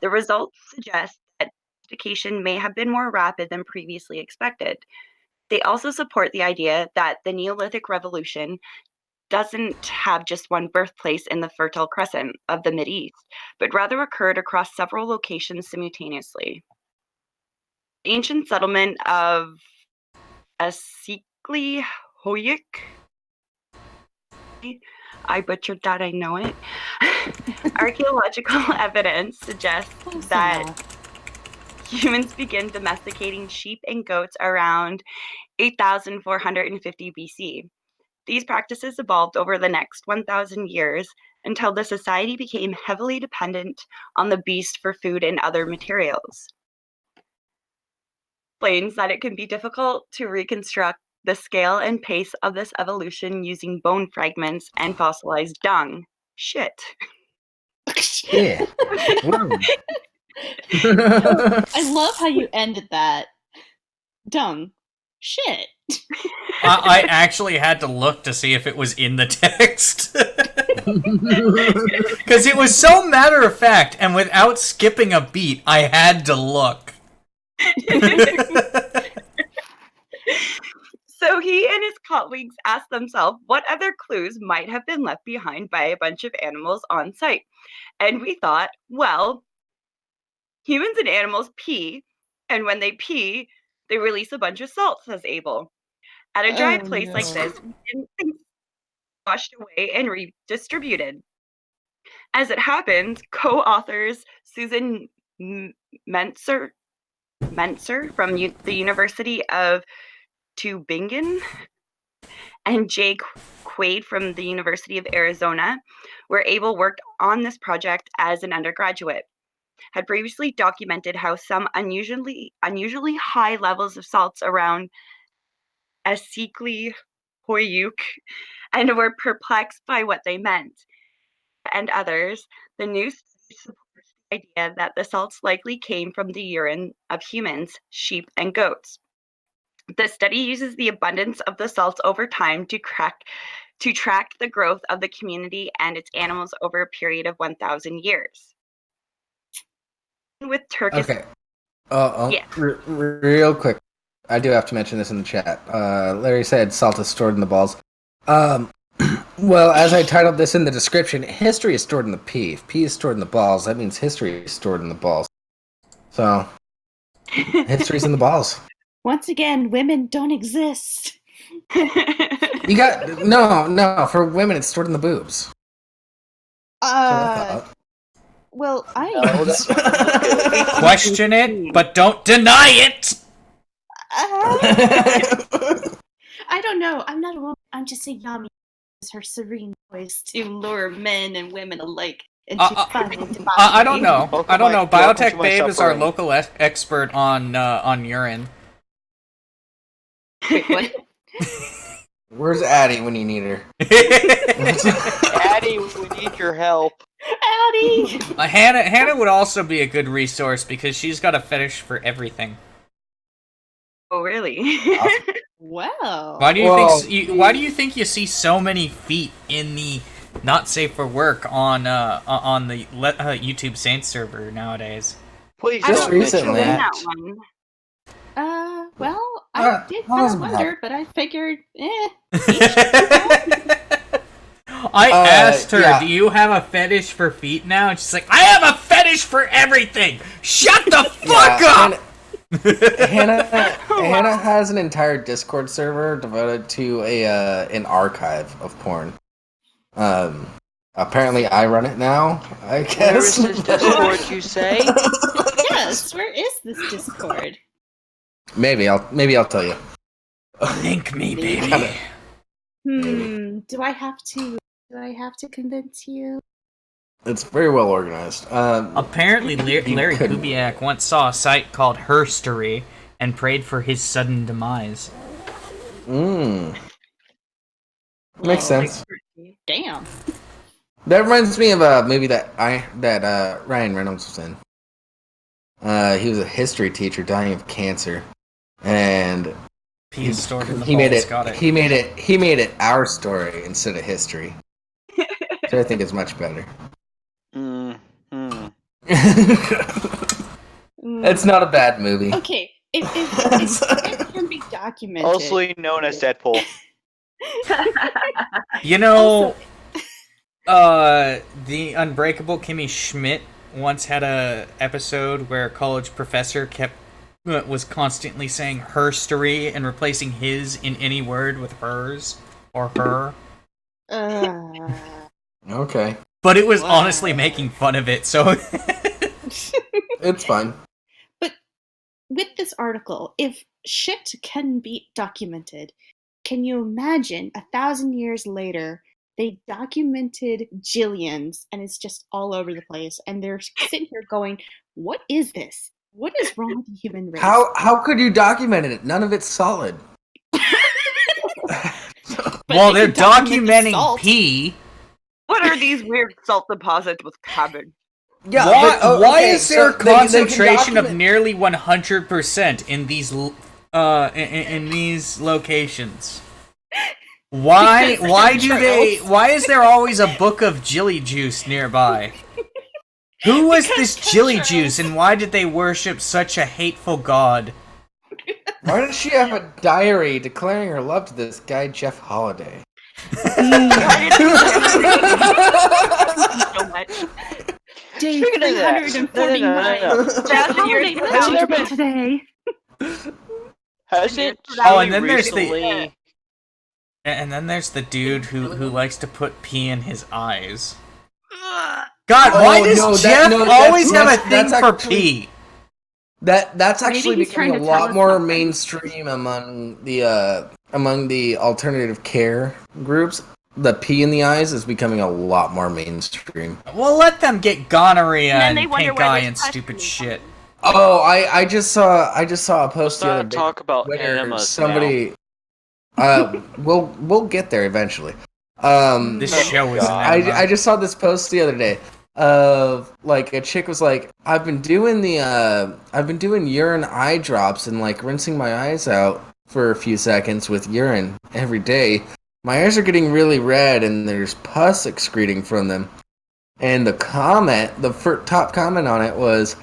The results suggest that domestication may have been more rapid than previously expected. They also support the idea that the Neolithic Revolution doesn't have just one birthplace in the Fertile Crescent of the Mideast, but rather occurred across several locations simultaneously. The ancient settlement of Asikli Hoyuk, I butchered that, I know it. Archaeological evidence suggests that humans begin domesticating sheep and goats around 8,450 BC. These practices evolved over the next 1,000 years until the society became heavily dependent on the beast for food and other materials. Explains that it can be difficult to reconstruct the scale and pace of this evolution using bone fragments and fossilized dung. Shit. Yeah. I love how you ended that. Dung. Shit. I actually had to look to see if it was in the text. Because it was so matter of fact, and without skipping a beat, I had to look. So he and his colleagues asked themselves what other clues might have been left behind by a bunch of animals on site. And we thought, well, humans and animals pee, and when they pee, they release a bunch of salt, says Abel. At a dry place like this, we didn't think washed away and redistributed. As it happens, co-authors Susan Mentzer from the University of Tübingen and Jay Quaid from the University of Arizona, where Abel worked on this project as an undergraduate, had previously documented how some unusually high levels of salts around Esikli Hoyuk and were perplexed by what they meant. And others, the new study supports the idea that the salts likely came from the urine of humans, sheep, and goats. The study uses the abundance of the salts over time to track the growth of the community and its animals over a period of 1,000 years. With Turkish... Okay. Real quick. I do have to mention this in the chat. Larry said salt is stored in the balls. Well, as I titled this in the description, history is stored in the pee. If pee is stored in the balls, that means history is stored in the balls. So, history's in the balls. Once again, women don't exist. You got... No, for women it's stored in the boobs. Well, I... Question it, but don't deny it! I don't know. I'm not a woman. I'm just a yummy. Her serene voice to lure men and women alike into fun and debauchery. I don't know. Biotech Babe is our local expert on urine. Wait, what? Where's Addie when you need her? Addie, we need your help. Addie! Hannah would also be a good resource because she's got a fetish for everything. Oh, really? Wow. Why do you think you see so many feet in the not safe for work on the YouTube Saints server nowadays? Please Just don't recently. mention that. one. Well, I did kind of wonder, but I figured, I asked her, yeah. do you have a fetish for feet now? And she's like, I have a fetish for everything! Shut the fuck up! Hannah has an entire Discord server devoted to an archive of porn. Apparently I run it now, I guess. Where is this Discord, you say? yes, where is this Discord? Maybe I'll tell you. Link me, baby. Do I have to convince you? It's very well organized. Apparently, Larry Kubiak once saw a site called Herstory and prayed for his sudden demise. Makes sense. Damn. That reminds me of a movie that Ryan Reynolds was in. He was a history teacher dying of cancer, and He made it our story instead of history. So I think it's much better. It's not a bad movie. Okay, if it can be documented. Also known as Deadpool. You know, the Unbreakable Kimmy Schmidt once had a episode where a college professor was constantly saying herstory and replacing his in any word with hers or her. Okay. But it was honestly making fun of it, so it's fine. But with this article, if shit can be documented, can you imagine 1,000 years later, they documented Jillian's and it's just all over the place, and they're sitting here going, what is this? What is wrong with the human race? How could you document it? None of it's solid. Well, they're documenting pee. What are these weird salt deposits with cabbage? Yeah, why is there a concentration of document... nearly 100% in these in these locations? Why is there always a book of Jilly Juice nearby? Who was this Jilly Juice, and why did they worship such a hateful god? Why does she have a diary declaring her love to this guy, Jeff Holiday? So much. Day Speaking of that, 349. Has there been Today. Has it? Oh, and then there's recently... And then there's the dude who likes to put pee in his eyes. God, why does Jeff always have a thing for pee? That's actually he's trying becoming a to tell lot us more something. mainstream among the alternative care groups. The pee in the eyes is becoming a lot more mainstream. Well, let them get gonorrhea And then and they wonder pink where eye this and question stupid is shit. Oh, I just saw a post the other Let's day. not talk about where enemas somebody we'll get there eventually. This show is I just saw this post the other day of like a chick was like, I've been doing urine eye drops and like rinsing my eyes out for a few seconds with urine every day. My eyes are getting really red and there's pus excreting from them. And the top comment on it was,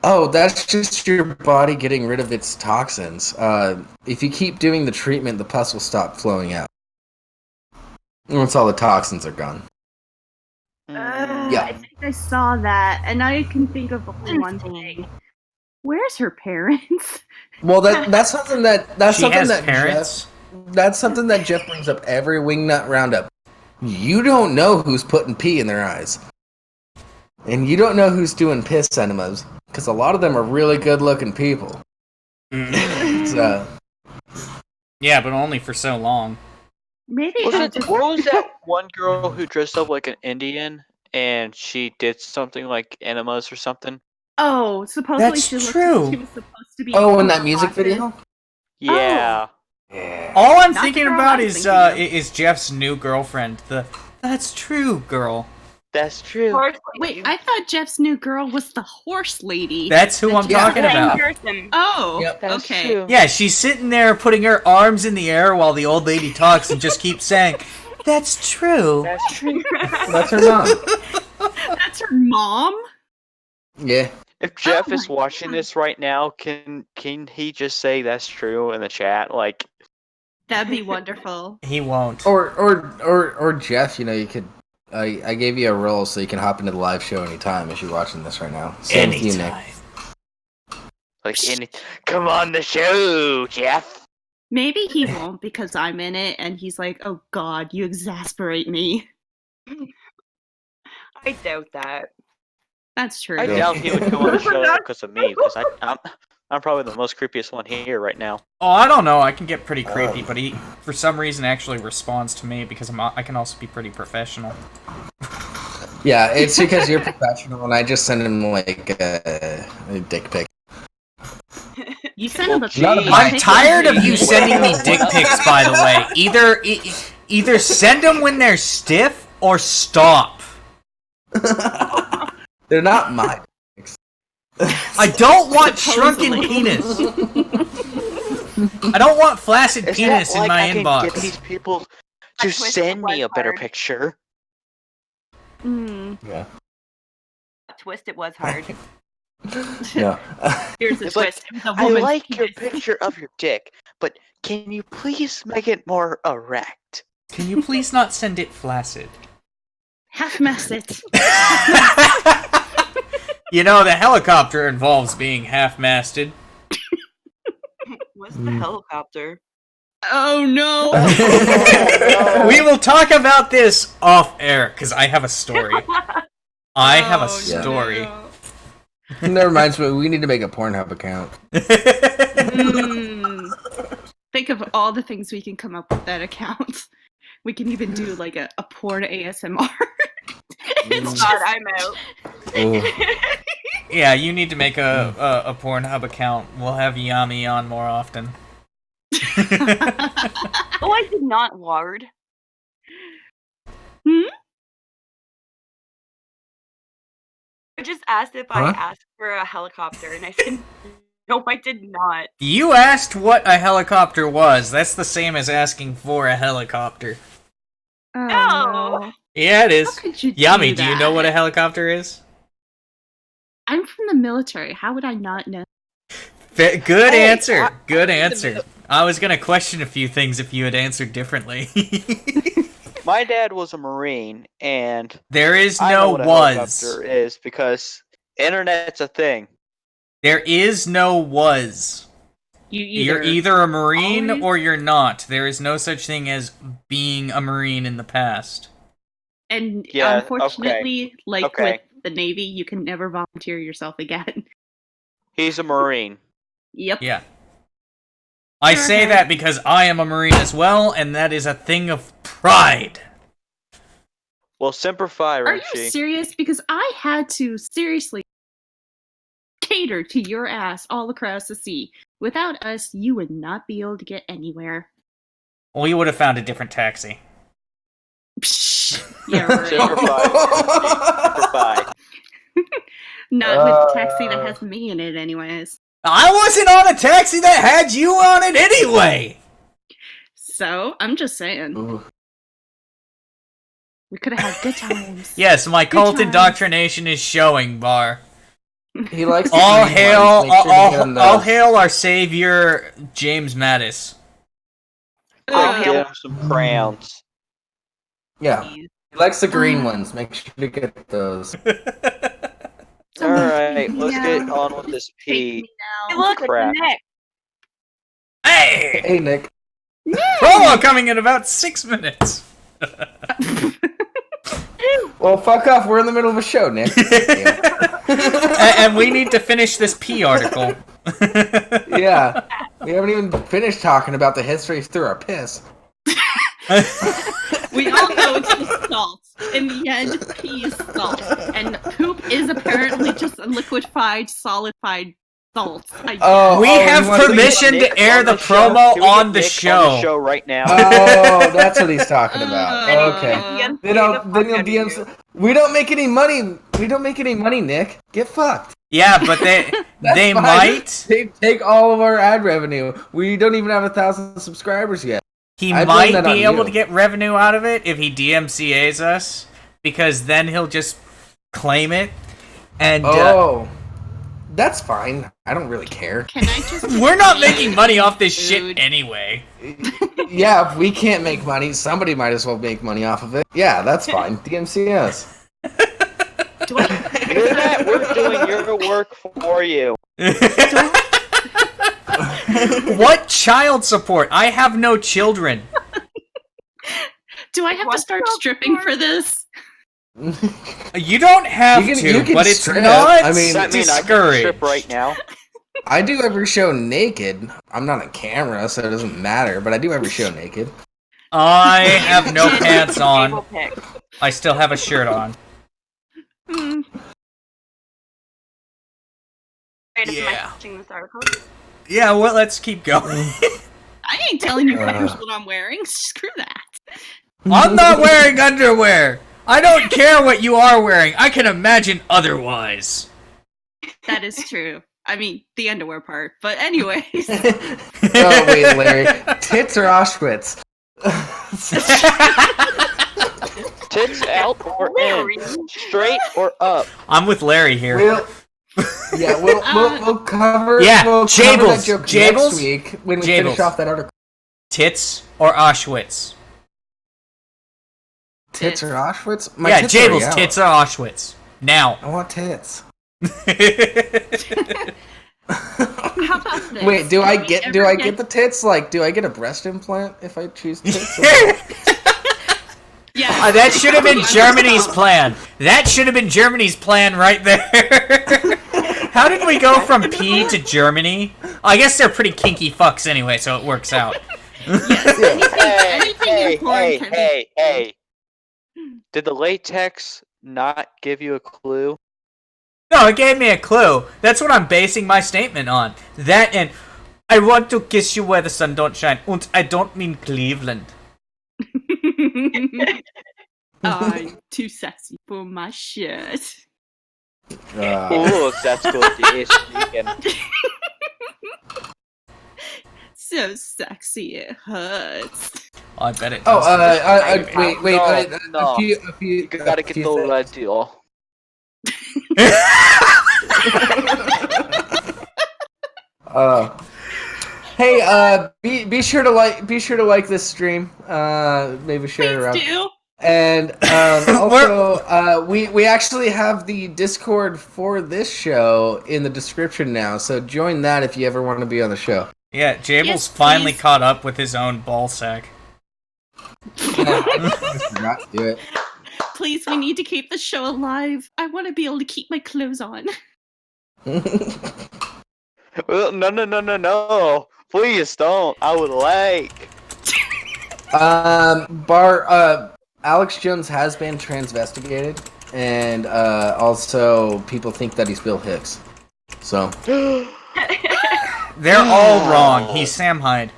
oh, that's just your body getting rid of its toxins. If you keep doing the treatment, the pus will stop flowing out. Once all the toxins are gone. I think I saw that, and I can think of only one thing. Where's her parents? Well, that's something that parents. That's something that Jeff brings up every Wingnut Roundup. You don't know who's putting pee in their eyes, and you don't know who's doing piss enemas, because a lot of them are really good-looking people. Yeah, but only for so long. Maybe What was that one girl who dressed up like an Indian and she did something like enemas or something? Oh, supposedly That's she true. She was supposed to be. Oh, in that music video? Yeah. All I'm Not thinking the girl about I'm is thinking of. is Jeff's new girlfriend. That's true girl. That's true. Wait, I thought Jeff's new girl was the horse lady. That's who I'm talking about. Oh, Yep. That's okay. true. Yeah, she's sitting there putting her arms in the air while the old lady talks and just keeps saying, "That's true." That's true. That's her mom. That's her mom? Yeah. If Jeff Oh is my watching God. this right now, can he just say that's true in the chat? Like, That'd be wonderful. He won't. Or Jeff, you could. I gave you a role so you can hop into the live show anytime if you're watching this right now. Same with you, Nick. Anytime. come on the show, Jeff. Maybe he won't because I'm in it, and he's like, "Oh God, you exasperate me." I doubt that. That's true. I doubt he would come on the show because of me, because I'm probably the most creepiest one here right now. Oh, I don't know. I can get pretty creepy, but he, for some reason, actually responds to me because I can also be pretty professional. Yeah, it's because you're professional, and I just send him like a dick pic. You send him a Not a pic. I'm tired of you sending me dick pics. By the way, either send them when they're stiff or stop. They're not my pics. I don't want shrunken penis. I don't want flaccid Is penis that in like my I can inbox. get these people to twist send me a was better hard. picture? Yeah. Twist it was hard. Yeah. Here's the It's like, twist. It was a I woman's like your penis. picture of your dick, but can you please make it more erect? Can you please not send it flaccid? Half-mast it. You know, the helicopter involves being half-masted. What's the helicopter? Oh no! We will talk about this off air, because I have a story. I have a Oh, story. no. That reminds me, we need to make a Pornhub account. Think of all the things we can come up with that account. We can even do like a porn ASMR. God, I'm out. Yeah, you need to make a Pornhub account. We'll have Yami on more often. Oh, I did not lard. I just asked if I asked for a helicopter, and I said, no, I did not. You asked what a helicopter was. That's the same as asking for a helicopter. Oh, No. Yeah, it is. How could you Yami, do you that? know what a helicopter is? I'm from the military. How would I not know? Good answer. Good answer. I was gonna question a few things if you had answered differently. My dad was a Marine, and There is I know no what a was. helicopter is because internet's a thing. There is no was. You're either a Marine always- or you're not. There is no such thing as being a Marine in the past. And Yeah, unfortunately, like okay. with the Navy, you can never volunteer yourself again. He's a Marine. Yep. Yeah. I Sure say has. that because I am a Marine as well, and that is a thing of pride. Well, Semper Fi, Are you Rimshee. serious? Because I had to seriously cater to your ass all across the sea. Without us, you would not be able to get anywhere. Well, you would have found a different taxi. Psh, yeah, right. Semper Fi. Semper Fi. Not with the taxi that has me in it, anyways. I wasn't on a taxi that had you on it anyway! So, I'm just saying. Ooh. We could have had good times. Yes, my cult times. indoctrination is showing, Bar. He likes the All green hail, ones. Make sure to get him all those. hail our savior, James Mattis. I'll get him some crayons. Yeah, he likes the green ones. Make sure to get those. Alright, let's Yeah. get on with this Take pee. me Hey, now. look, Crap. it's Nick. Hey! Hey, Nick. Promo coming in about 6 minutes. Well, fuck off. We're in the middle of a show, Nick. And we need to finish this P article. Yeah. We haven't even finished talking about the history through our piss. We all know it's just salt. In the end, pee is salt. And poop is apparently just a liquefied, solidified salt. I Oh, We you have want to- permission to air the promo Can we on get the Nick show. On the show right now. Oh, that's what he's talking about. Okay. DMCA Then you'll DM. We don't make any money. We don't make any money, Nick. Get fucked. Yeah, but they That's they fine. might. They take all of our ad revenue. We don't even have 1,000 subscribers yet. He I blame might that on be able you. to get revenue out of it if he DMCA's us, because then he'll just claim it. And Oh, that's fine. I don't really care. Can I just... we're not making money off this shit Dude. anyway. Yeah, if we can't make money, somebody might as well make money off of it. Yeah, that's fine. DMCS. Do I... Internet, we're doing your work for you. What child support? I have no children. Do I have to What's start up, stripping Mark? for this? You don't have You can- to, you can but it's strip. not I mean- Does that mean I can discouraged. strip right now? I do every show naked. I'm not on camera, so it doesn't matter, but I do every show naked. I have no pants on. Table pick. I still have a shirt on. Hmm. Right, am I Yeah. watching this article? Yeah, well, let's keep going. I ain't telling you guys what I'm wearing. Screw that. I'm not wearing underwear. I don't care what you are wearing. I can imagine otherwise. That is true. I mean, the underwear part. But anyways. Oh, wait, Larry. Tits or Auschwitz? Tits out or Larry. in? Straight or up? I'm with Larry here. We'll cover. Yeah, we'll cover that Jables. joke Jables? next week when we Jables. finish off that article. Tits or Auschwitz? Tits or Auschwitz? My Yeah, tits are already Jables, out. tits or Auschwitz. Now. I want tits. How about this? Wait, do I Have you get ever the tits? Like, do I get a breast implant if I choose tits? Yeah. That should have been Germany's plan. That should have been Germany's plan right there. How did we go from P to Germany? I guess they're pretty kinky fucks anyway, so it works out. Yes, Hey. Did the latex not give you a clue? No, it gave me a clue. That's what I'm basing my statement on. That and I want to kiss you where the sun don't shine. And I don't mean Cleveland. I'm too sexy for my shirt. Oh, that's good. Yes, speaking. So sexy it hurts. I bet it does. Wait. No. A few. You gotta get the red deal. Hey, be sure to like this stream. Maybe share it around. Please do. And also, we actually have the Discord for this show in the description now, so join that if you ever want to be on the show. Yeah, Jabel's Yes, finally please. caught up with his own ball sack. I forgot to do it. Please, we need to keep the show alive. I want to be able to keep my clothes on. Well, no. Please don't. I would like. Alex Jones has been transvestigated, and also people think that he's Bill Hicks. So They're all wrong. He's Sam Hyde.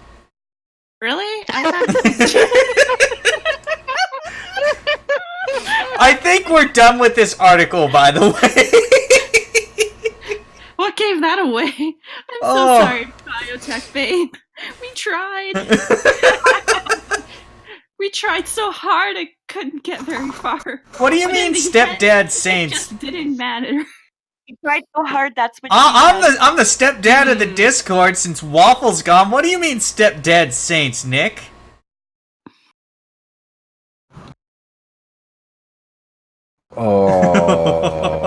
Really? I think we're done with this article, by the way. What gave that away? I'm so sorry, Biotech babe. We tried. We tried so hard, I couldn't get very far. What do you mean, stepdad It saints? just didn't matter. You tried so hard, that's what I'm the stepdad of the Discord since Waffle's gone. What do you mean, stepdad saints, Nick? Oh.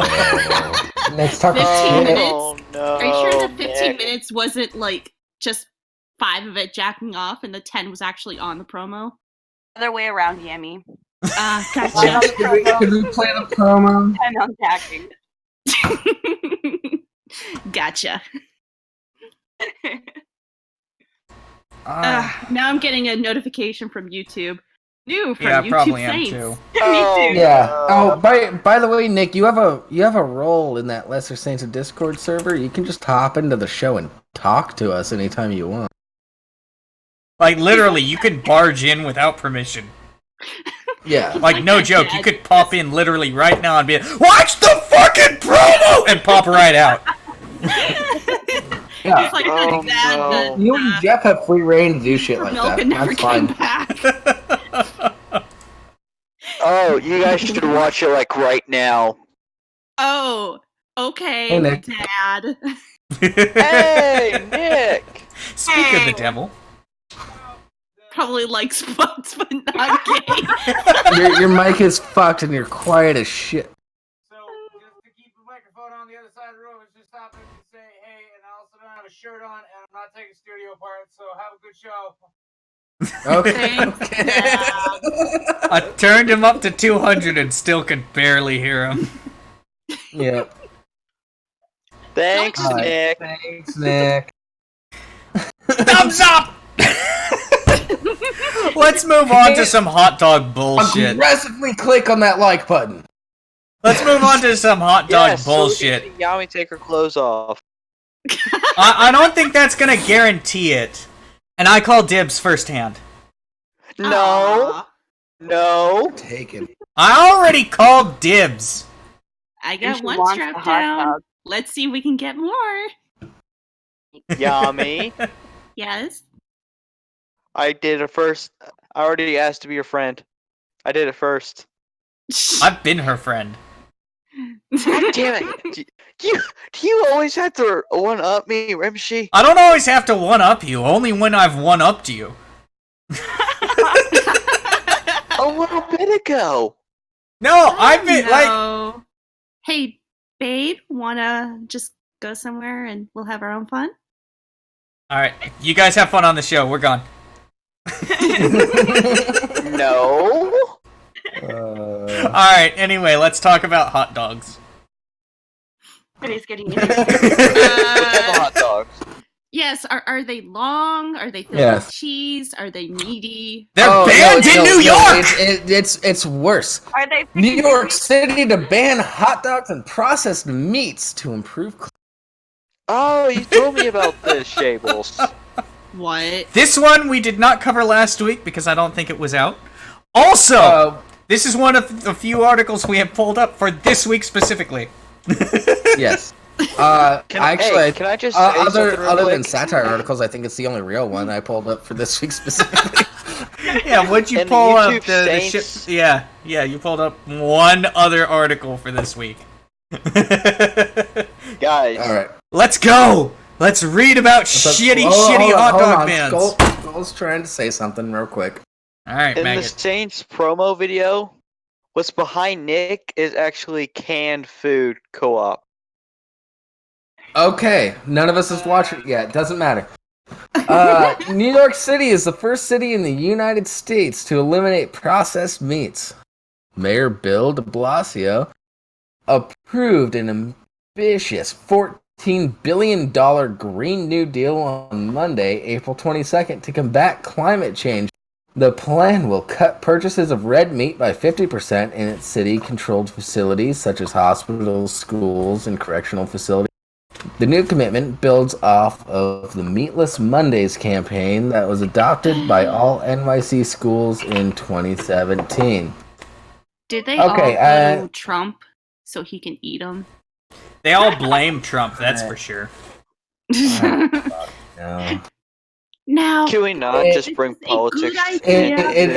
Next talk 15 minutes? Oh, no, Are you sure the 15 Nick. minutes wasn't like just 5 of it jacking off and the 10 was actually on the promo? Other way around, Yami. Gotcha. Could we play the promo? 10 on tagging. Gotcha. Now I'm getting a notification from YouTube. New from Yeah, YouTube probably am Saints. too. Me too. Yeah. Oh, by the way, Nick, you have a role in that Lesser Saints of Discord server. You can just hop into the show and talk to us anytime you want. Like, literally, you could barge in without permission. Yeah. Like, no that joke, dad. you could pop in literally right now and be like, watch the fucking promo! And pop right out. Yeah. It's like Oh, that dad no. that You and Jeff have free reign to do shit like milk that. and never That's came fine. back. Oh, you guys should watch it like right now. Oh, okay, Hey, Nick. Dad. Hey, Nick! Speak of the devil. Probably likes butts, but not gay. Your mic is fucked and you're quiet as shit. So, just to keep the microphone on the other side of the room, it's just stopping to say, hey, and I also don't have a shirt on, and I'm not taking studio parts, so have a good show. Okay. Thanks, Dad. I turned him up to 200 and still could barely hear him. Yeah. Thanks, Hi. Nick. Thanks, Nick. Thumbs up! Let's move on to some hot dog bullshit. Aggressively click on that like button. Let's move on to some hot dog Yes, bullshit. So Yami take her clothes off. I don't think that's gonna guarantee it. And I call dibs firsthand. No, Aw, no. Taken. I already called dibs. I And got she one wants strapped the hot down. dog. Let's see if we can get more. Yami. Yes. I did it first. I already asked to be your friend. I did it first. I've been her friend. God damn it! Do you always have to one up me, Rimshee? I don't always have to one-up you, only when I've one-upped you. A little bit ago. No, I've been, like... No. Hey, babe, wanna just go somewhere and we'll have our own fun? Alright, you guys have fun on the show, we're gone. No. Alright, anyway, let's talk about hot dogs. But he's getting into hot dogs. Yes, are they long? Are they filled Yes. with cheese? Are they meaty? They're banned in New York! It's worse. Are they New freaking York meaty? City to ban hot dogs and processed meats to improve. Oh, you told me about this, Shables. What? This one we did not cover last week because I don't think it was out. Also, this is one of the few articles we have pulled up for this week specifically. Yes. Can I just say other something real than quick? satire articles, I think it's the only real one I pulled up for this week specifically. Yeah, what'd you And pull up? YouTube The ship. Saints- Yeah, you pulled up one other article for this week. Guys. All right. Let's go! Let's read about shitty hot dog bands. Skull's trying to say something real quick. Alright, In the Maggot. Saints promo video, what's behind Nick is actually canned food co-op. Okay, none of us has watched it yet. Doesn't matter. New York City is the first city in the United States to eliminate processed meats. Mayor Bill de Blasio approved an ambitious $14 billion Green New Deal on Monday, April 22nd, to combat climate change. The plan will cut purchases of red meat by 50% in its city-controlled facilities, such as hospitals, schools, and correctional facilities. The new commitment builds off of the Meatless Mondays campaign that was adopted by all NYC schools in 2017. Did they Okay, all vote Trump so he can eat them? They all blame Trump, that's for sure. No. Now, Can we not It- just bring It's a politics? good idea. It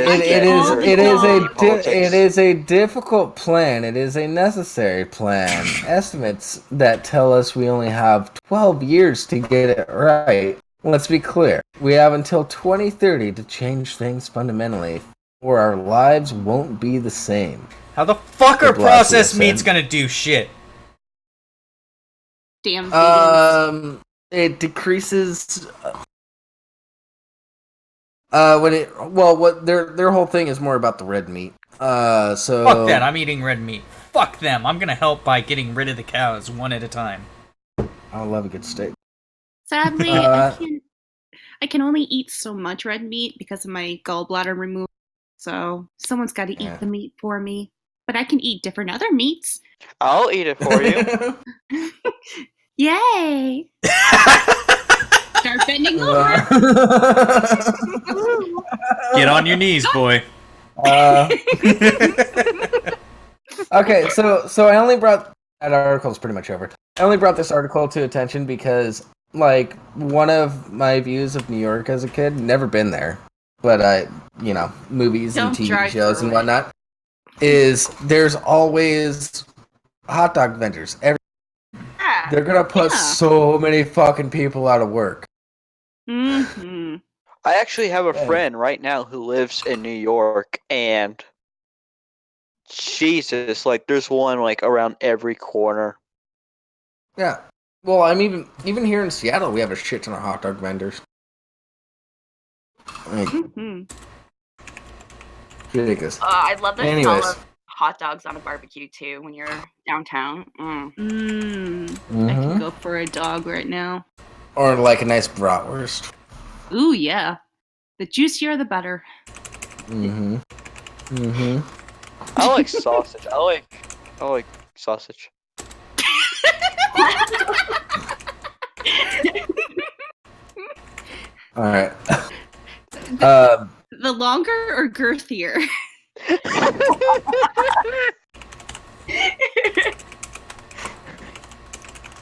is a difficult plan. It is a necessary plan. Estimates that tell us we only have 12 years to get it right. Let's be clear. We have until 2030 to change things fundamentally, or our lives won't be the same. How the fuck are De Blasio processed said. meats gonna do shit? damn vegans. It decreases. What their whole thing is more about the red meat. So Fuck that, I'm eating red meat. Fuck them, I'm gonna help by getting rid of the cows one at a time. I love a good steak. Sadly, I can only eat so much red meat because of my gallbladder removal. So someone's got to eat Yeah. the meat for me. But I can eat different other meats. I'll eat it for you. Yay! Start bending over. Get on your knees, boy. Okay, so I only brought that article's pretty much over. I only brought this article to attention because, like, one of my views of New York as a kid, never been there, but movies Don't and TV drive shows through and it. whatnot, is there's always hot dog vendors. Yeah. They're gonna put Yeah. so many fucking people out of work. Mm-hmm. I actually have a Yeah. friend right now who lives in New York, and Jesus, like there's one like around every corner. Yeah. Well, I'm even here in Seattle, we have a shit ton of hot dog vendors. Like, Mm-hmm. ridiculous. I love the Anyways. smell of hot dogs on a barbecue too when you're downtown. I I can go for a dog right now. Or like a nice bratwurst. Ooh, yeah. The juicier, the better. Mm-hmm. Mm-hmm. I like sausage. I like sausage. All right. The longer or girthier?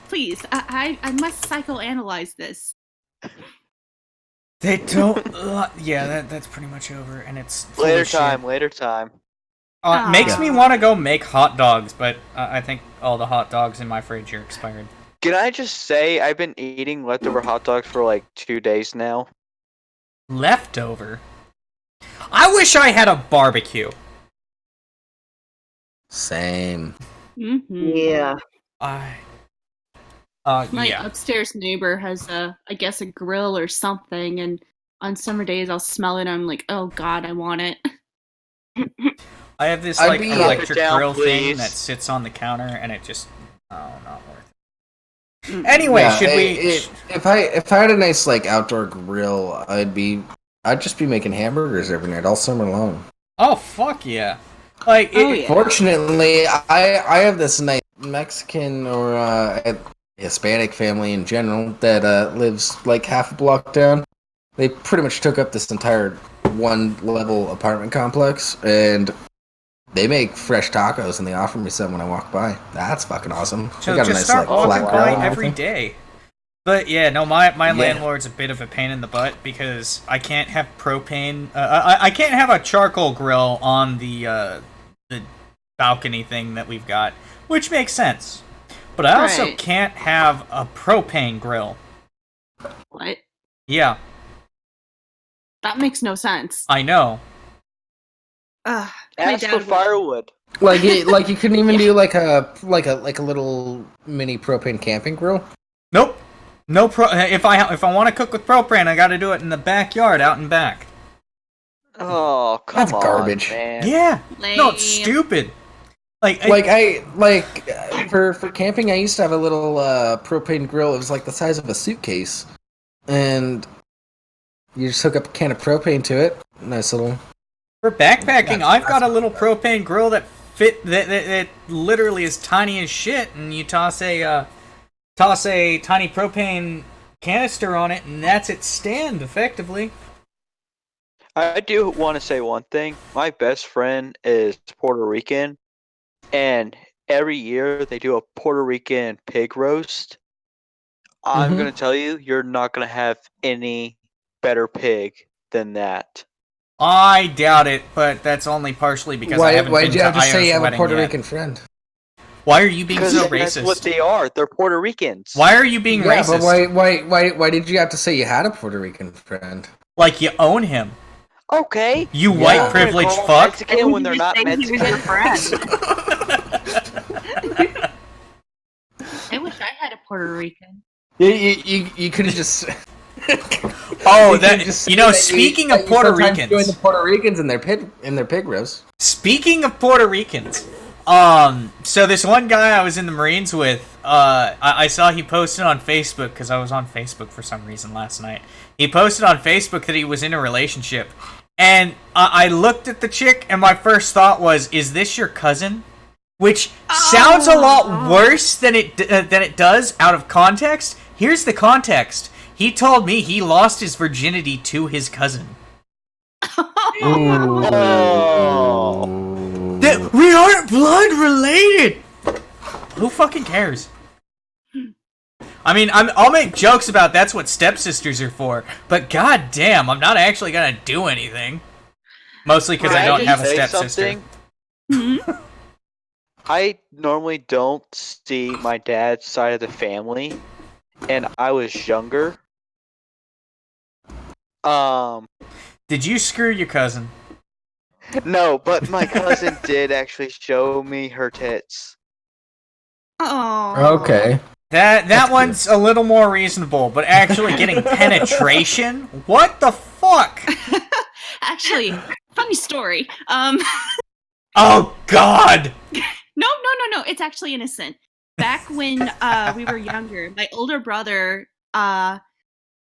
Please, I must psychoanalyze this. They don't. Yeah, that's pretty much over, and it's full Later of shit. time. Makes me want to go make hot dogs, but I think all the hot dogs in my fridge are expired. Can I just say I've been eating leftover hot dogs for like 2 days now? Leftover. I wish I had a barbecue. Same. Mm-hmm. My Yeah. upstairs neighbor has I guess a grill or something, and on summer days I'll smell it and I'm like, oh god, I want it. I have this I'd like be- electric Down, grill thing please. that sits on the counter, and it just not worth it. Anyway, Yeah, should we? If I had a nice like outdoor grill, I'd just be making hamburgers every night all summer long. Oh fuck yeah! Like, Yeah. Fortunately, I have this nice Mexican or Hispanic family in general that lives like half a block down. They pretty much took up this entire one-level apartment complex, and they make fresh tacos, and they offer me some when I walk by. That's fucking awesome. So They got a just nice, start like, walking flat by grill and every everything. day. But yeah, no, my landlord's a bit of a pain in the butt because I can't have propane. I can't have a charcoal grill on the balcony thing that we've got, which makes sense. But I also Right. can't have a propane grill. What? Yeah, That makes no sense. I know. My Ask dad for would- firewood. Like you couldn't even do like a little mini propane camping grill. Nope. No if I want to cook with propane, I got to do it in the backyard, out and back. Oh, come That's on, garbage. man. Yeah. No, it's Lame. stupid. Like For camping, I used to have a little propane grill. It was like the size of a suitcase, and you just hook up a can of propane to it. Nice little. for backpacking, I've got a little propane grill that that literally is tiny as shit, and you toss a tiny propane canister on it, and that's its stand effectively. I do want to say one thing. My best friend is Puerto Rican, and every year they do a Puerto Rican pig roast. I'm Mhm. going to tell you, you're not going to have any better pig than that. I doubt it, but that's only partially because I haven't Why been did you to have to say Io's you have a wedding Puerto yet. Rican friend? Why are you being Because so that's what racist? they are. They're Puerto Ricans. Why are you being Yeah, racist? but why did you have to say you had a Puerto Rican friend? Like you own him. Okay. You Yeah. white I'm privileged Call them fuck. Mexican when they're not He was Mexican. your friend. I wish I had a Puerto Rican. You could have just. Oh, you could've that just you said know. that Speaking that of Puerto sometimes Ricans, join the Puerto Ricans in their pig roast. Speaking of Puerto Ricans, so this one guy I was in the Marines with, I saw he posted on Facebook, because I was on Facebook for some reason last night. He posted on Facebook that he was in a relationship, and I looked at the chick, and my first thought was, is this your cousin? Which sounds a lot worse than it does out of context. Here's the context. He told me he lost his virginity to his cousin. Oh. That we aren't blood related. Who fucking cares? I mean, I'll make jokes about that's what stepsisters are for, but goddamn, I'm not actually gonna do anything. Mostly because I don't have a say stepsister. something? I normally don't see my dad's side of the family, and I was younger. Did you screw your cousin? No, but my cousin did actually show me her tits. Oh. Okay. That one's a little more reasonable, but actually getting penetration? What the fuck? Actually, funny story. Oh god! No. It's actually innocent. Back when we were younger, my older brother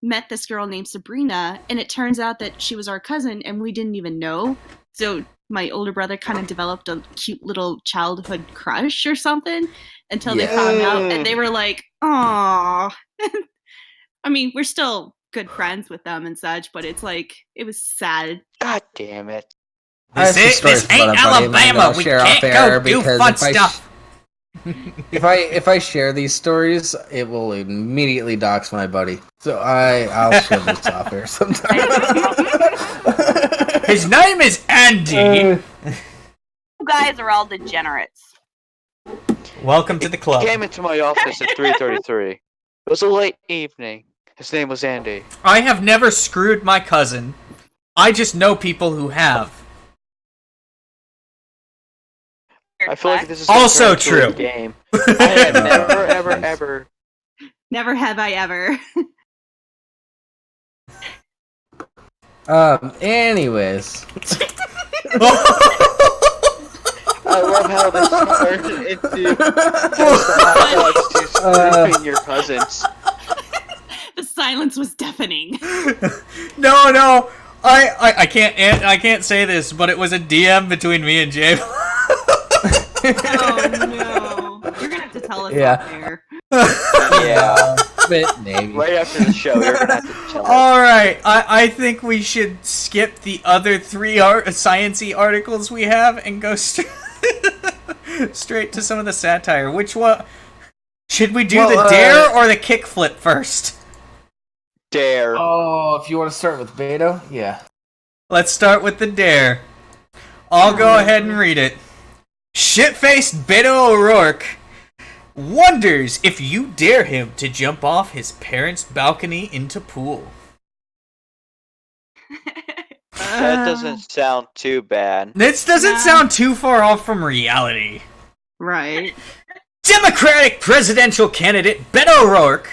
met this girl named Sabrina, and it turns out that she was our cousin, and we didn't even know. So my older brother kind of developed a cute little childhood crush or something until they found out, and they were like, "Aww." I mean, we're still good friends with them and such, but it's like it was sad. God damn it. This ain't Alabama. We can't go do fun stuff. If I share these stories, it will immediately dox my buddy. So I'll share this off air sometime. His name is Andy. You guys are all degenerates. Welcome to the club. He came into my office at 3:33. It was a late evening. His name was Andy. I have never screwed my cousin. I just know people who have. I feel like this is Also turn into a true. game. I have never, ever. Never have I ever. Anyways. I love how how this turned into to your cousins. The silence was deafening. No, I can't say this, but it was a DM between me and Jay. Oh no! You're gonna have to tell us Yeah. off air. Yeah. Maybe. Right after the show, you're gonna have to tell us. Alright, I think we should skip the other 3 science-y articles we have and go straight to some of the satire. Which one? Should we do the dare or the kickflip first? Dare. Oh, if you want to start with Beto, yeah. Let's start with the dare. I'll go ahead and read it. Shit-faced Beto O'Rourke wonders if you dare him to jump off his parents' balcony into pool. That doesn't sound too bad. This doesn't sound too far off from reality. Right. Democratic presidential candidate Beto O'Rourke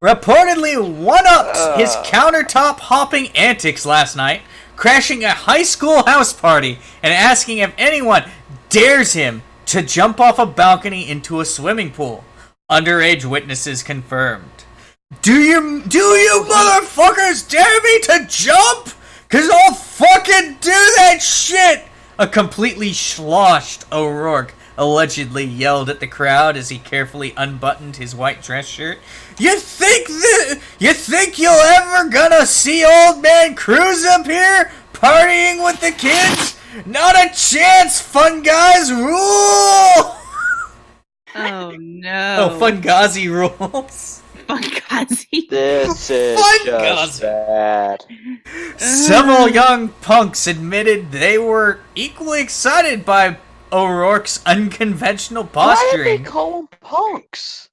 reportedly one-upped his countertop hopping antics last night, crashing a high school house party and asking if anyone dares him to jump off a balcony into a swimming pool. Underage witnesses confirmed. Do you motherfuckers dare me to jump? 'Cause I'll fucking do that shit! A completely sloshed O'Rourke allegedly yelled at the crowd as he carefully unbuttoned his white dress shirt. You think you'll ever gonna see old man Cruz up here partying with the kids? Not a chance, fun guys rule! Oh no. Oh, Fungazi rules. Fungazi. This is just bad. Several young punks admitted they were equally excited by O'Rourke's unconventional posturing. Why did they call them punks?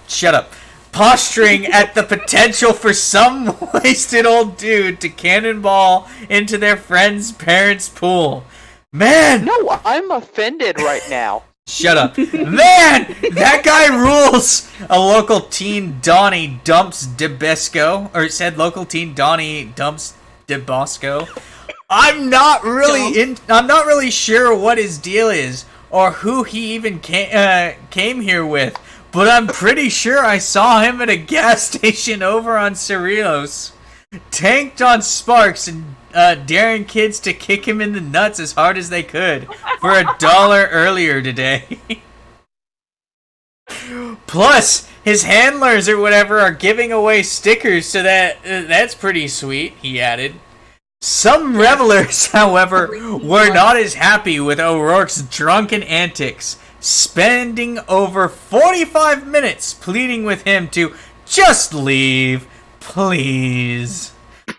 Shut up. Posturing at the potential for some wasted old dude to cannonball into their friend's parents' pool. Man! No, I'm offended right now. Shut up. Man! That guy rules! A local teen Donnie dumps DeBosco, or it said local teen Donnie dumps DeBosco. I'm not really sure what his deal is, or who he even came here with. But I'm pretty sure I saw him at a gas station over on Cerritos, tanked on sparks and daring kids to kick him in the nuts as hard as they could for $1 earlier today. Plus, his handlers or whatever are giving away stickers, so that's pretty sweet, he added. Some revelers, however, were not as happy with O'Rourke's drunken antics, spending over 45 minutes pleading with him to just leave, please.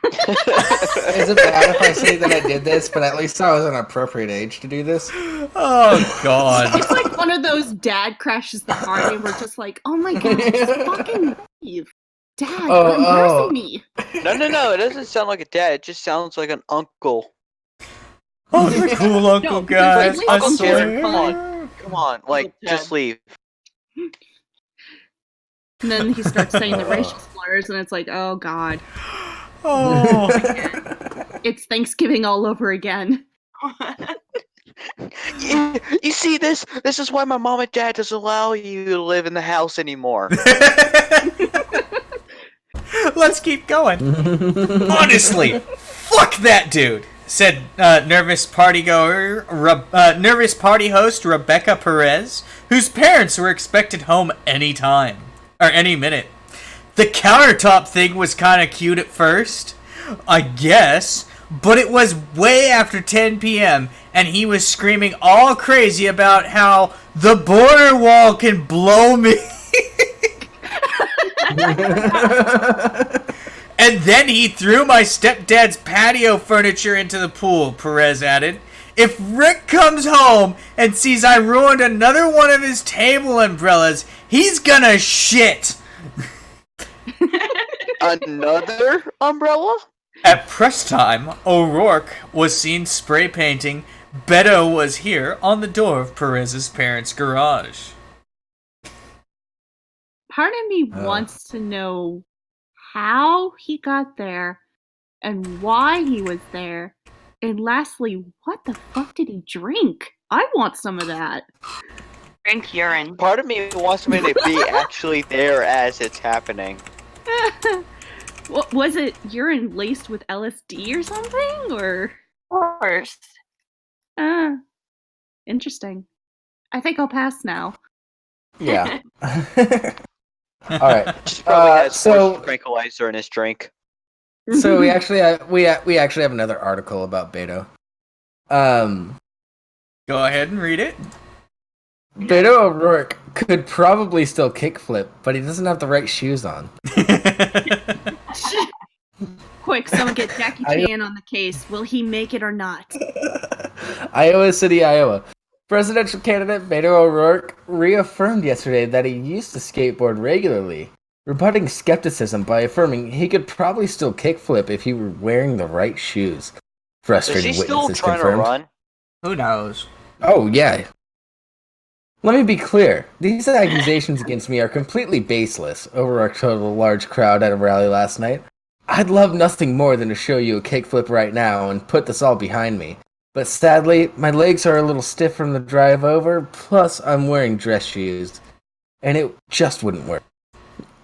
Is it bad if I say that I did this, but at least I was an appropriate age to do this? Oh, God. It's like one of those dad crashes the party and we're just like, oh my god, just fucking leave. Dad, you're embarrassing me. No, it doesn't sound like a dad, it just sounds like an uncle. Oh, the cool uncle, guys. I Uncle swear. Karen, come on, like, just leave. And then he starts saying the racial slurs and it's like, oh god. Oh. It's Thanksgiving all over again. You see this? This is why my mom and dad doesn't allow you to live in the house anymore. Let's keep going. Honestly, fuck that dude, said nervous party host Rebecca Perez, whose parents were expected home any minute. The countertop thing was kind of cute at first, I guess, but it was way after 10 p.m. and he was screaming all crazy about how the border wall can blow me. And then he threw my stepdad's patio furniture into the pool, Perez added. If Rick comes home and sees I ruined another one of his table umbrellas, he's gonna shit. Another umbrella? At press time, O'Rourke was seen spray painting "Beto was here" on the door of Perez's parents' garage. Part of me wants to know how he got there and why he was there And lastly, what the fuck did he drink? I want some of that. Drink urine. Part of me wants me to be actually there as it's happening. What was it? Urine laced with LSD or something? Or Of course. Interesting. I think I'll pass now. Yeah. All right. Just probably has so horse tranquilizer in his drink. So we actually have another article about Beto. Go ahead and read it. Beto O'Rourke could probably still kickflip, but he doesn't have the right shoes on. Quick, someone get Jackie Chan on the case. Will he make it or not? Iowa City, Iowa. Presidential candidate Beto O'Rourke reaffirmed yesterday that he used to skateboard regularly, rebutting skepticism by affirming he could probably still kickflip if he were wearing the right shoes. Frustrated Is he still witnesses trying confirmed. to run? Who knows? Oh, yeah. Let me be clear. These accusations against me are completely baseless, O'Rourke told a large crowd at a rally last night. I'd love nothing more than to show you a kickflip right now and put this all behind me. But sadly, my legs are a little stiff from the drive over, plus I'm wearing dress shoes. And it just wouldn't work.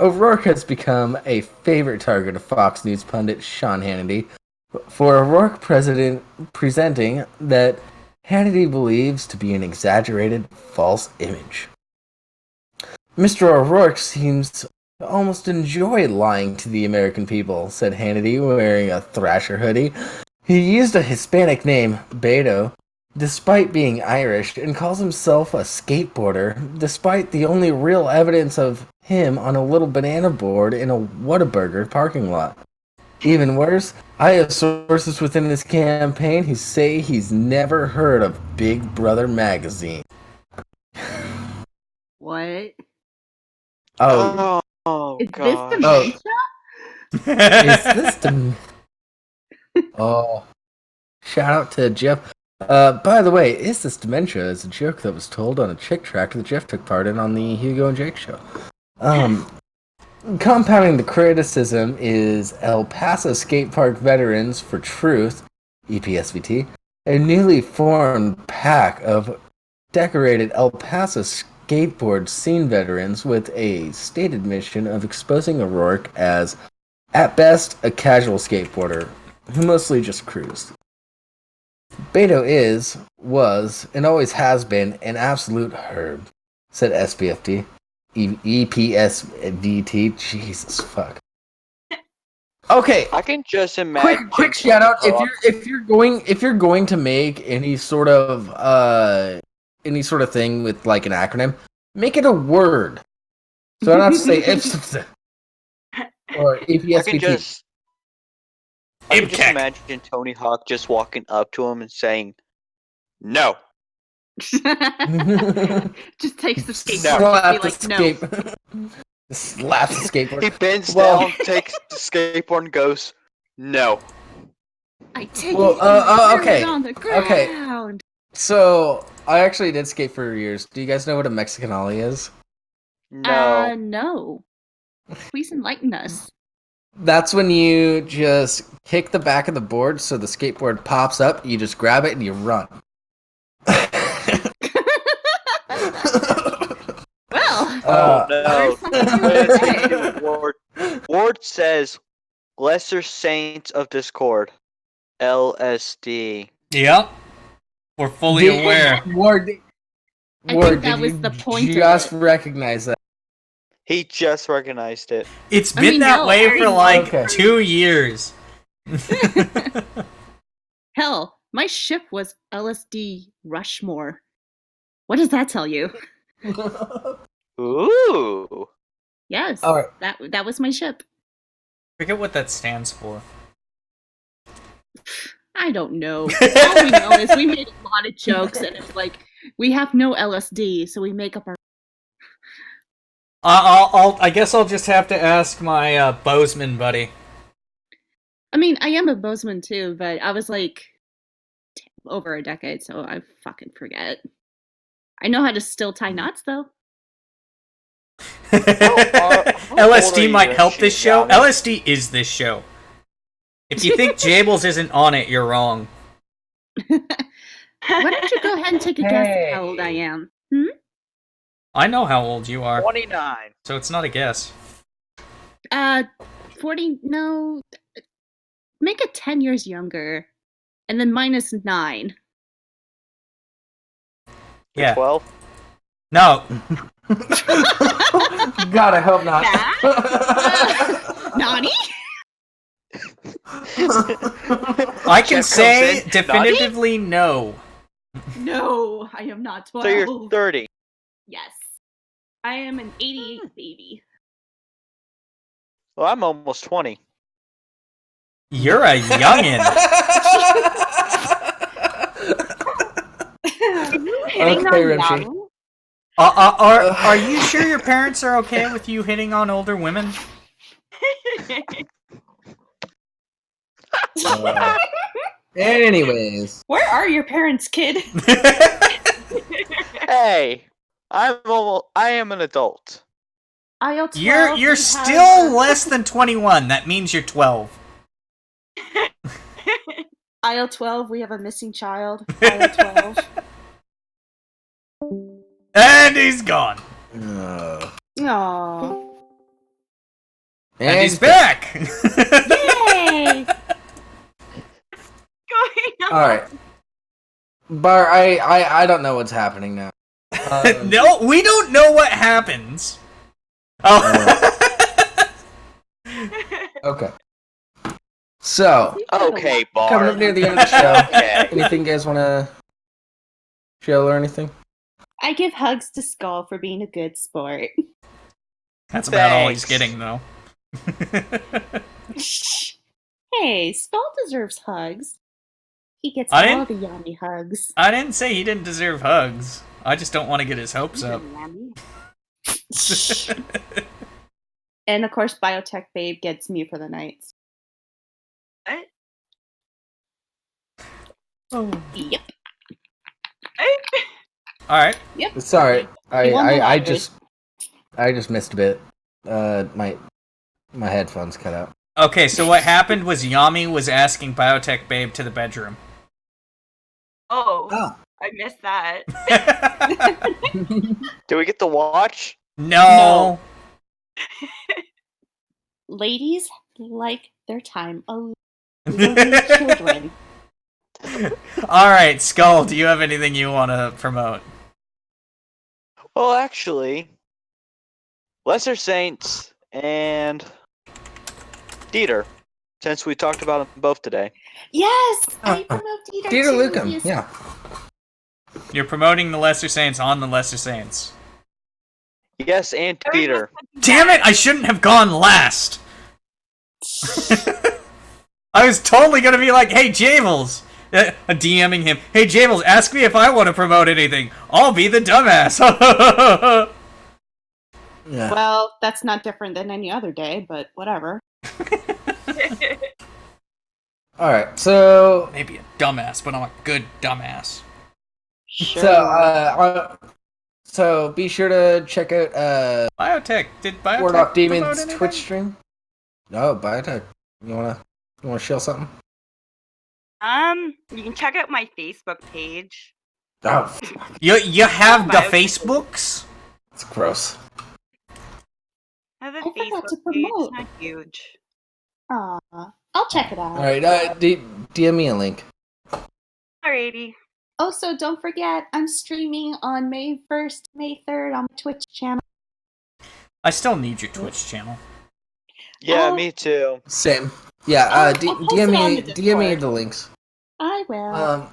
O'Rourke has become a favorite target of Fox News pundit Sean Hannity, for O'Rourke presenting that Hannity believes to be an exaggerated false image. Mr. O'Rourke seems to almost enjoy lying to the American people, said Hannity, wearing a Thrasher hoodie. He used a Hispanic name, Beto, despite being Irish, and calls himself a skateboarder, despite the only real evidence of him on a little banana board in a Whataburger parking lot. Even worse, I have sources within this campaign who say he's never heard of Big Brother magazine. What? Oh, Is God. this dementia? is this the... Oh, shout out to Jeff. By the way, Is This Dementia is a joke that was told on a chick track that Jeff took part in on the Hugo and Jake show. Compounding the criticism is El Paso Skate Park Veterans for Truth, EPSVT, a newly formed pack of decorated El Paso skateboard scene veterans with a stated mission of exposing O'Rourke as, at best, a casual skateboarder who mostly just cruised. Beto was, and always has been, an absolute herb, said SPFT. EPSVT, Jesus fuck. Okay, I can just imagine. quick shout out if you're going to make any sort of thing with like an acronym, make it a word. So I don't have to say IPS or EPSVT. I can just imagine Tony Hawk just walking up to him and saying, "No." Just takes the skateboard. Slap Be the like, no. Slaps the skateboard. He bends down, takes the skateboard, and goes, "No." I take okay. it on the ground. So I actually did skate for years. Do you guys know what a Mexican ollie is? No. No. Please enlighten us. That's when you just kick the back of the board so the skateboard pops up, you just grab it and you run. Well, No. Ward says, Lesser Saints of Discord, LSD. Yep. We're fully aware. Ward, I think that was the point just of it. recognize that. He just recognized it. It's been that way for like Okay. 2 years. Hell, my ship was LSD Rushmore. What does that tell you? Ooh. Yes, All right. that was my ship. Forget what that stands for. I don't know. All we know is we made a lot of jokes, and it's like we have no LSD, so we make up our. I guess I'll just have to ask my Bozeman buddy. I mean, I am a Bozeman too, but I was like over a decade, so I fucking forget. I know how to still tie knots, though. LSD might help this show. LSD is this show. If you think Jables isn't on it, you're wrong. Why don't you go ahead and take a guess at how old I am? I know how old you are. 29. So it's not a guess. 40, no. Make it 10 years younger. And then minus 9. Yeah. 12? No. God, I hope not. Nani? I can Jeff say comes in, definitively no. No, I am not 12. So you're 30. Yes. I am an 88 baby. Well, I'm almost 20. You're a youngin'. Hitting Okay, on Rimshee. young? Are you sure your parents are okay with you hitting on older women? Anyways. Where are your parents, kid? Hey, I am an adult. Aisle 12. You're still less than 21. That means you're 12. Aisle 12, we have a missing child. Aisle 12. And he's gone. Aww. And he's back. Yay! Going on? Alright. Bar, I don't know what's happening now. No, we don't know what happens. Oh. Okay. So, Okay, Bar. coming up near the end of the show, Okay. anything you guys want to show or anything? I give hugs to Skull for being a good sport. That's about all he's Thanks. getting, though. Hey, Skull deserves hugs. He gets I all didn't- the yummy hugs. I didn't say he didn't deserve hugs. I just don't want to get his hopes up. And of course, Biotech Babe gets me for the nights. What? Oh. Yep. All right. It's alright. You won the I lottery. just missed a bit. My headphones cut out. Okay, so what happened was Yami was asking Biotech Babe to the bedroom. Oh, Oh. I missed that. Do we get to watch? No. Ladies like their time alone. Lonely children. All right, Skull, do you have anything you want to promote? Well, actually, Lesser Saints and Dieter, since we talked about them both today. Yes! I promote Dieter Dieter too. Lucum, He is- yeah. You're promoting the Lesser Saints on the Lesser Saints. Yes, and Dieter. Damn it, I shouldn't have gone last! I was totally gonna be like, hey, Jables! DMing him, hey, Jables, ask me if I want to promote anything. I'll be the dumbass! Yeah. Well, that's not different than any other day, but whatever. Alright, so Maybe a dumbass, but I'm a good dumbass. Sure. So be sure to check out Biotech, did Biotech Ward Off promote Demons anything? Twitch stream. No, Biotech. You wanna shill something? You can check out my Facebook page. Oh, You have the Biotech. Facebooks? it's gross. I have a I forgot Facebook to page. It's promote. not huge. Aw, I'll check it out. Alright, DM me a link. Alrighty. Also, don't forget, I'm streaming on May 1st, May 3rd on my Twitch channel. I still need your Twitch channel. Yeah, Oh. me too. Same. Yeah, I'll post it on DM me the the Discord. links. I will.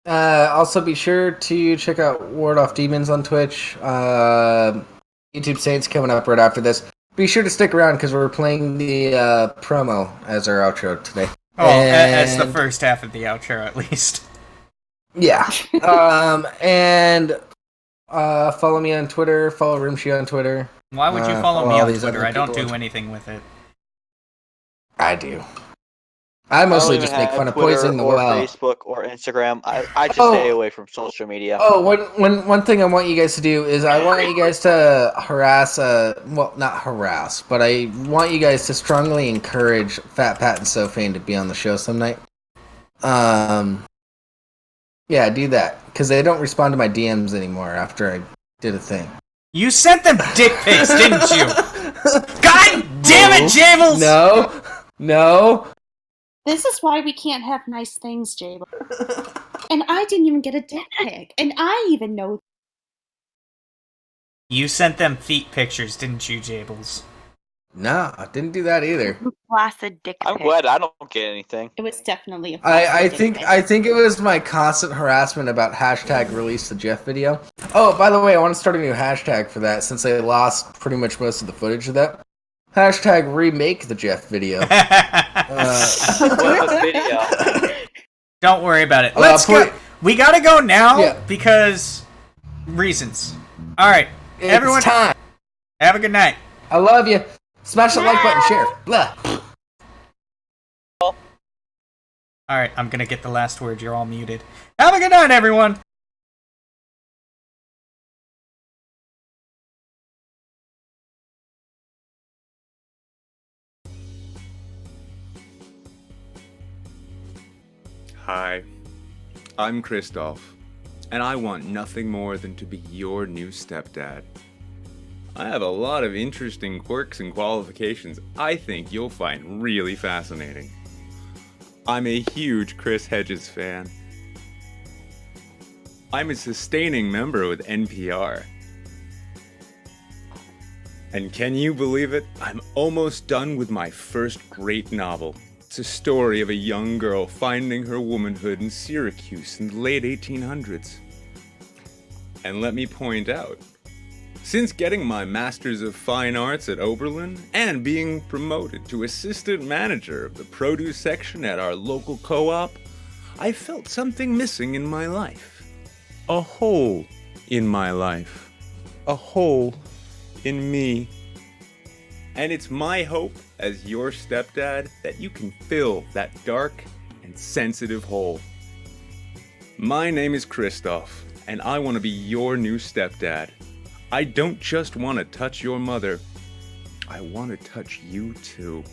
Also be sure to check out Ward Off Demons on Twitch. YouTube Saints coming up right after this. Be sure to stick around because we're playing the promo as our outro today. Oh, as the And- first half of the outro, at least. Yeah. And follow me on Twitter. Follow Rimshee on Twitter. Why would you follow follow me all on these Twitter? other I don't people do on- anything with it. I do. I mostly don't just even make have fun of Twitter poisoning the or well. Facebook or Instagram. I just Oh. stay away from social media. Oh, one thing I want you guys to do is I want you guys to harass, well, not harass, but I want you guys to strongly encourage Fat Pat and Sophane to be on the show some night. Yeah, do that. Because they don't respond to my DMs anymore after I did a thing. You sent them dick pics, didn't you? God damn it, Jables! No. This is why we can't have nice things, Jable. And I didn't even get a dick pic. And I even know. You sent them feet pictures, didn't you, Jables? No, I didn't do that either. Flaccid dick I'm pic. glad I don't get anything. It was definitely a I dick think pic. it was my constant harassment about hashtag release the Jeff video. Oh, by the way, I want to start a new hashtag for that since I lost pretty much most of the footage of that. Hashtag remake the Jeff video. What video? Don't worry about it. Let's go. We gotta go now because reasons. All right, everyone. Time. Have a good night. I love you. Smash that like button, share. Blah. All right, I'm gonna get the last word. You're all muted. Have a good night, everyone. Hi, I'm Christoph, and I want nothing more than to be your new stepdad. I have a lot of interesting quirks and qualifications I think you'll find really fascinating. I'm a huge Chris Hedges fan. I'm a sustaining member with NPR. And can you believe it? I'm almost done with my first great novel. It's a story of a young girl finding her womanhood in Syracuse in the late 1800s. And let me point out, since getting my Master's of Fine Arts at Oberlin and being promoted to assistant manager of the produce section at our local co-op, I felt something missing in my life. A hole in my life. A hole in me. And it's my hope as your stepdad that you can fill that dark and sensitive hole. My name is Christoph, and I want to be your new stepdad. I don't just want to touch your mother, I want to touch you too.